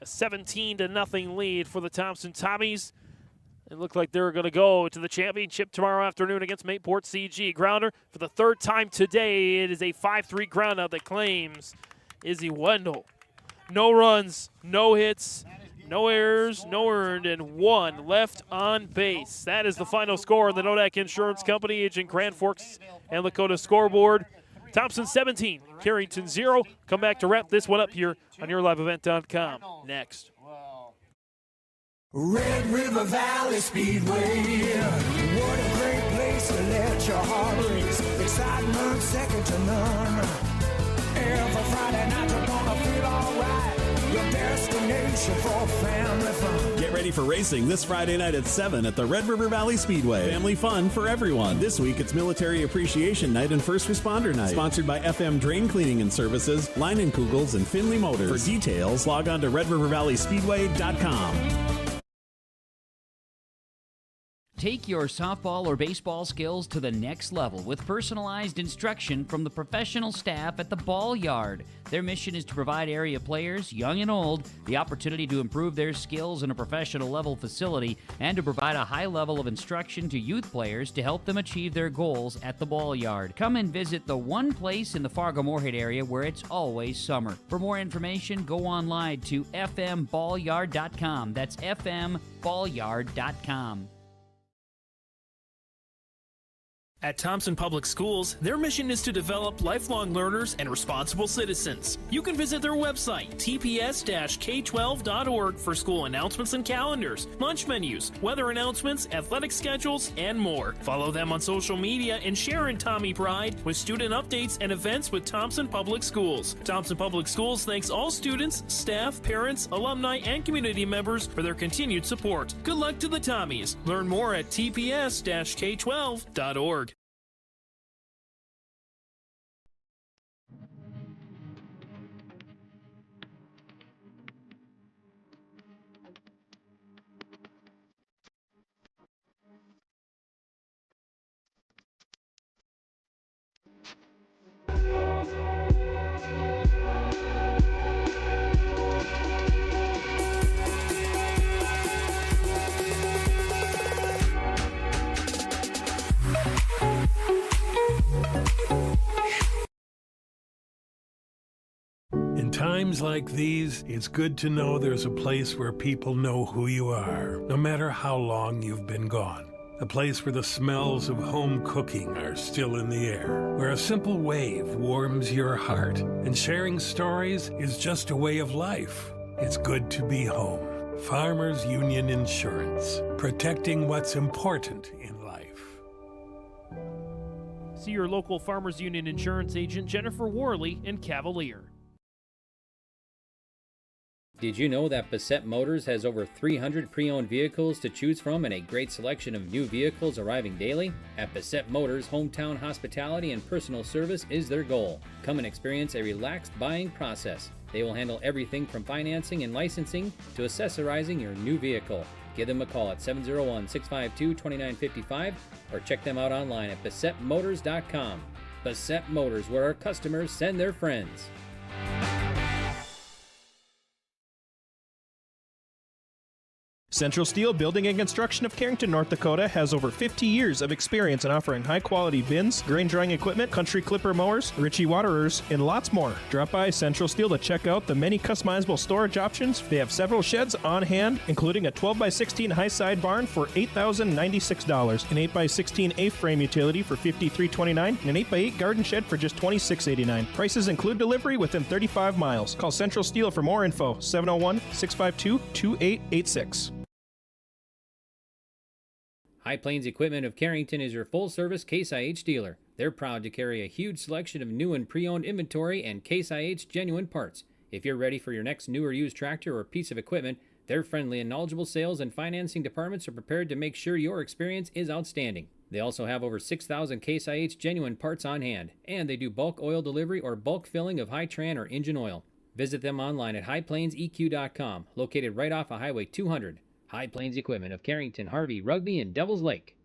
A 17-0 lead for the Thompson Tommies. It looked like they're going to go to the championship tomorrow afternoon against Mayport CG. Grounder for the 3rd time today. It is a 5-3 groundout that claims Izzy Wendell. No runs, no hits, no errors, no earned, and 1 left on base. That is the final score on the Nodak Insurance Company, Agent Grand Forks and Lakota scoreboard. Thompson 17, Carrington 0. Come back to wrap this one up here on YourLiveEvent.com next. Red River Valley Speedway, what a great place to let your heart race. Excitement second to none. Every Friday night you're gonna feel alright. your destination for family fun. Get ready for racing this Friday night at 7 at the Red River Valley Speedway. Family fun for everyone. This week it's Military Appreciation Night and First Responder Night. Sponsored by FM Drain Cleaning and Services, Leinenkugels, and Finley Motors. For details, log on to redrivervalleyspeedway.com. Take your softball or baseball skills to the next level with personalized instruction from the professional staff at the Ball Yard. Their mission is to provide area players, young and old, the opportunity to improve their skills in a professional level facility and to provide a high level of instruction to youth players to help them achieve their goals at the Ball Yard. Come and visit the one place in the Fargo-Moorhead area where it's always summer. For more information, go online to fmballyard.com. That's fmballyard.com. At Thompson Public Schools, their mission is to develop lifelong learners and responsible citizens. You can visit their website, tps-k12.org, for school announcements and calendars, lunch menus, weather announcements, athletic schedules, and more. Follow them on social media and share in Tommy Pride with student updates and events with Thompson Public Schools. Thompson Public Schools thanks all students, staff, parents, alumni, and community members for their continued support. Good luck to the Tommies. Learn more at tps-k12.org. In times like these, it's good to know there's a place where people know who you are, no matter how long you've been gone. A place where the smells of home cooking are still in the air, where a simple wave warms your heart, and sharing stories is just a way of life. It's good to be home. Farmers Union Insurance, protecting what's important in life. See your local Farmers Union insurance agent, Jennifer Worley, in Cavalier. Did you know that Bassett Motors has over 300 pre-owned vehicles to choose from and a great selection of new vehicles arriving daily? At Bassett Motors, hometown hospitality and personal service is their goal. Come and experience a relaxed buying process. They will handle everything from financing and licensing to accessorizing your new vehicle. Give them a call at 701-652-2955 or check them out online at BassettMotors.com. Bassett Motors, where our customers send their friends. Central Steel Building and Construction of Carrington, North Dakota has over 50 years of experience in offering high-quality bins, grain drying equipment, country clipper mowers, Ritchie waterers, and lots more. Drop by Central Steel to check out the many customizable storage options. They have several sheds on hand, including a 12x16 high-side barn for $8,096, an 8x16 A-frame utility for $5,329, and an 8x8 garden shed for just $26.89. Prices include delivery within 35 miles. Call Central Steel for more info, 701-652-2886. High Plains Equipment of Carrington is your full-service Case IH dealer. They're proud to carry a huge selection of new and pre-owned inventory and Case IH genuine parts. If you're ready for your next new or used tractor or piece of equipment, their friendly and knowledgeable sales and financing departments are prepared to make sure your experience is outstanding. They also have over 6,000 Case IH genuine parts on hand, and they do bulk oil delivery or bulk filling of Hi-Tran or engine oil. Visit them online at highplainseq.com, located right off of Highway 200. High Plains Equipment of Carrington, Harvey, Rugby, and Devils Lake.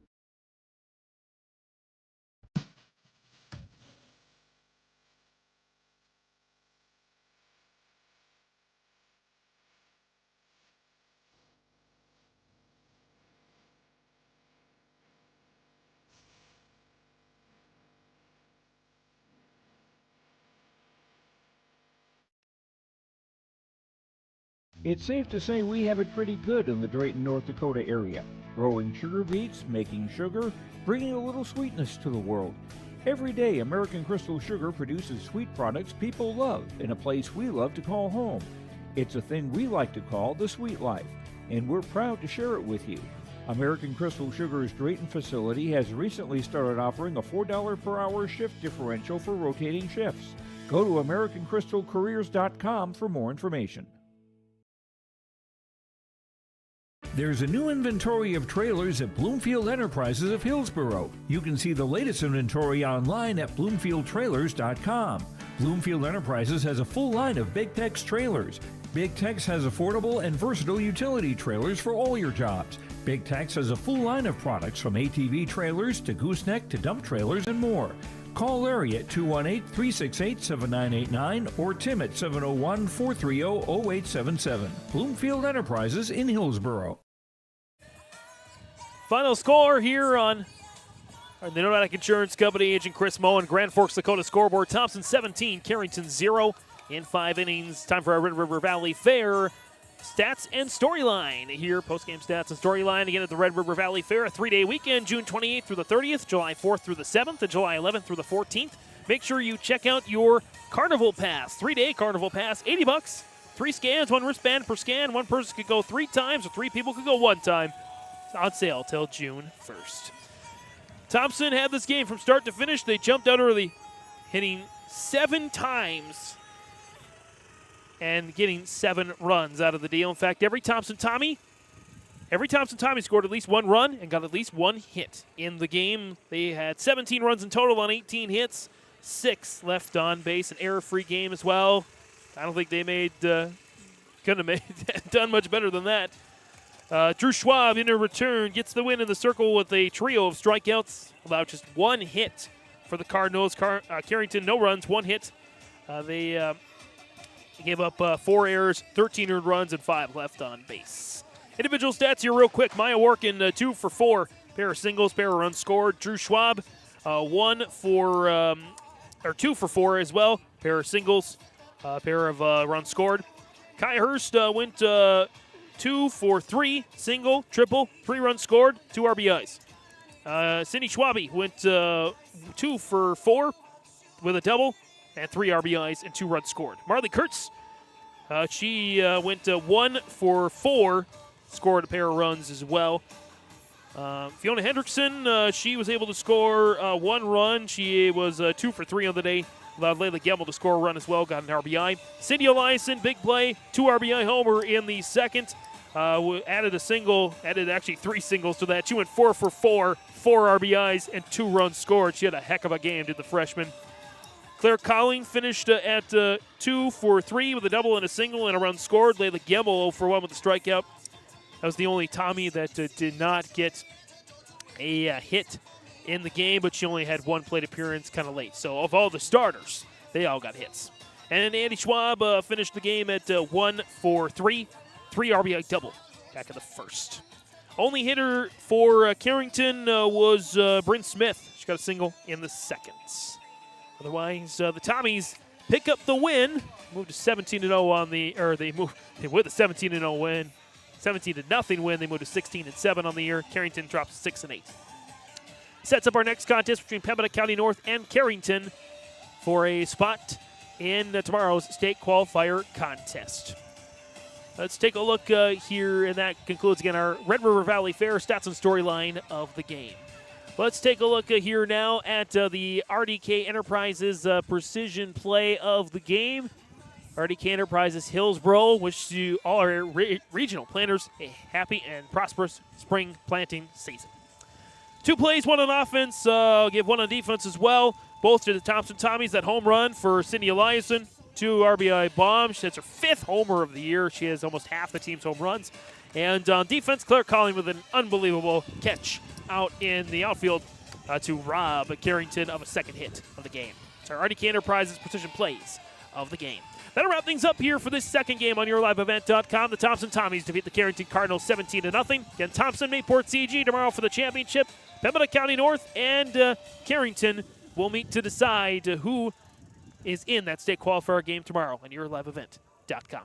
It's safe to say we have it pretty good in the Drayton, North Dakota area. Growing sugar beets, making sugar, bringing a little sweetness to the world. Every day, American Crystal Sugar produces sweet products people love in a place we love to call home. It's a thing we like to call the sweet life, and we're proud to share it with you. American Crystal Sugar's Drayton facility has recently started offering a $4 per hour shift differential for rotating shifts. Go to AmericanCrystalCareers.com for more information. There's a new inventory of trailers at Bloomfield Enterprises of Hillsborough. You can see the latest inventory online at bloomfieldtrailers.com. Bloomfield Enterprises has a full line of Big Tex trailers. Big Tex has affordable and versatile utility trailers for all your jobs. Big Tex has a full line of products from ATV trailers to gooseneck to dump trailers and more. Call Larry at 218-368-7989 or Tim at 701-430-0877. Bloomfield Enterprises in Hillsborough. Final score here on the Nomadic Insurance Company, Agent Chris Moen, Grand Forks, Dakota scoreboard. Thompson 17, Carrington 0 in 5 innings. Time for our Red River Valley Fair stats and storyline here. Post-game stats and storyline again at the Red River Valley Fair. A 3-day weekend, June 28th through the 30th, July 4th through the 7th, and July 11th through the 14th. Make sure you check out your Carnival Pass. 3-day Carnival Pass, $80. 3 scans, 1 wristband per scan. 1 person could go 3 times, or 3 people could go 1 time. It's on sale till June 1st. Thompson had this game from start to finish. They jumped out early, hitting 7 times and getting 7 runs out of the deal. In fact, every Thompson Tommy scored at least 1 run and got at least 1 hit in the game. They had 17 runs in total on 18 hits, 6 left on base, an error-free game as well. I don't think they couldn't have done much better than that. Drew Schwab in a return gets the win in the circle with a trio of strikeouts, allowed just 1 hit for the Cardinals. Carrington, no runs, 1 hit. They gave up 4 errors, 13 earned runs, and 5 left on base. Individual stats here real quick. Maya Workin, 2 for 4. Pair of singles, pair of runs scored. Drew Schwab, 2 for 4 as well. Pair of singles, pair of runs scored. Kai Hurst went 2 for 3, single, triple, 3 runs scored, 2 RBIs. Cindy Schwabe went 2 for 4 with a double and 3 RBIs and 2 runs scored. Marley Kurtz, she went 1 for 4, scored a pair of runs as well. Fiona Hendrickson, she was able to score 1 run. She was 2 for 3 on the day. Allowed Layla Gemmel to score a run as well, got an RBI. Cindy Eliason, big play, 2 RBI homer in the second. Added actually 3 singles to that. She went 4 for 4, 4 RBIs, and 2 runs scored. She had a heck of a game, did the freshman. Claire Colling finished at 2 for 3 with a double and a single and a run scored. Layla Gemmel 0 for 1 with a strikeout. That was the only Tommy that did not get a hit in the game, but she only had 1 plate appearance kind of late. So of all the starters, they all got hits. And Andy Schwab finished the game at 1 for 3, 3 RBI double back in the first. Only hitter for Carrington was Bryn Smith. She got a single in the second. Otherwise, the Tommies pick up the win. Moved to 17-0 on the, or they with a 17-0 win. 17-0 win. They moved to 16-7 on the year. Carrington drops 6-8. Sets up our next contest between Pembina County North and Carrington for a spot in tomorrow's state qualifier contest. Let's take a look here, and that concludes, again, our Red River Valley Fair stats and storyline of the game. Let's take a look here now at the RDK Enterprises precision play of the game. RDK Enterprises Hillsborough wish you all our regional planters a happy and prosperous spring planting season. 2 plays, 1 on offense. I'll give 1 on defense as well. Both to the Thompson Tommies. That home run for Cindy Eliason. 2 RBI bombs. She hits her 5th homer of the year. She has almost half the team's home runs. And on defense, Claire Colling with an unbelievable catch out in the outfield to rob Carrington of a 2nd hit of the game. So our RDK Enterprises precision plays of the game. That'll wrap things up here for this 2nd game on YourLiveEvent.com. The Thompson Tommies defeat the Carrington Cardinals 17-0. Again, Thompson, Mayport CG tomorrow for the championship. Pembina County North and Carrington will meet to decide who is in that state qualifier game tomorrow on YourLiveEvent.com.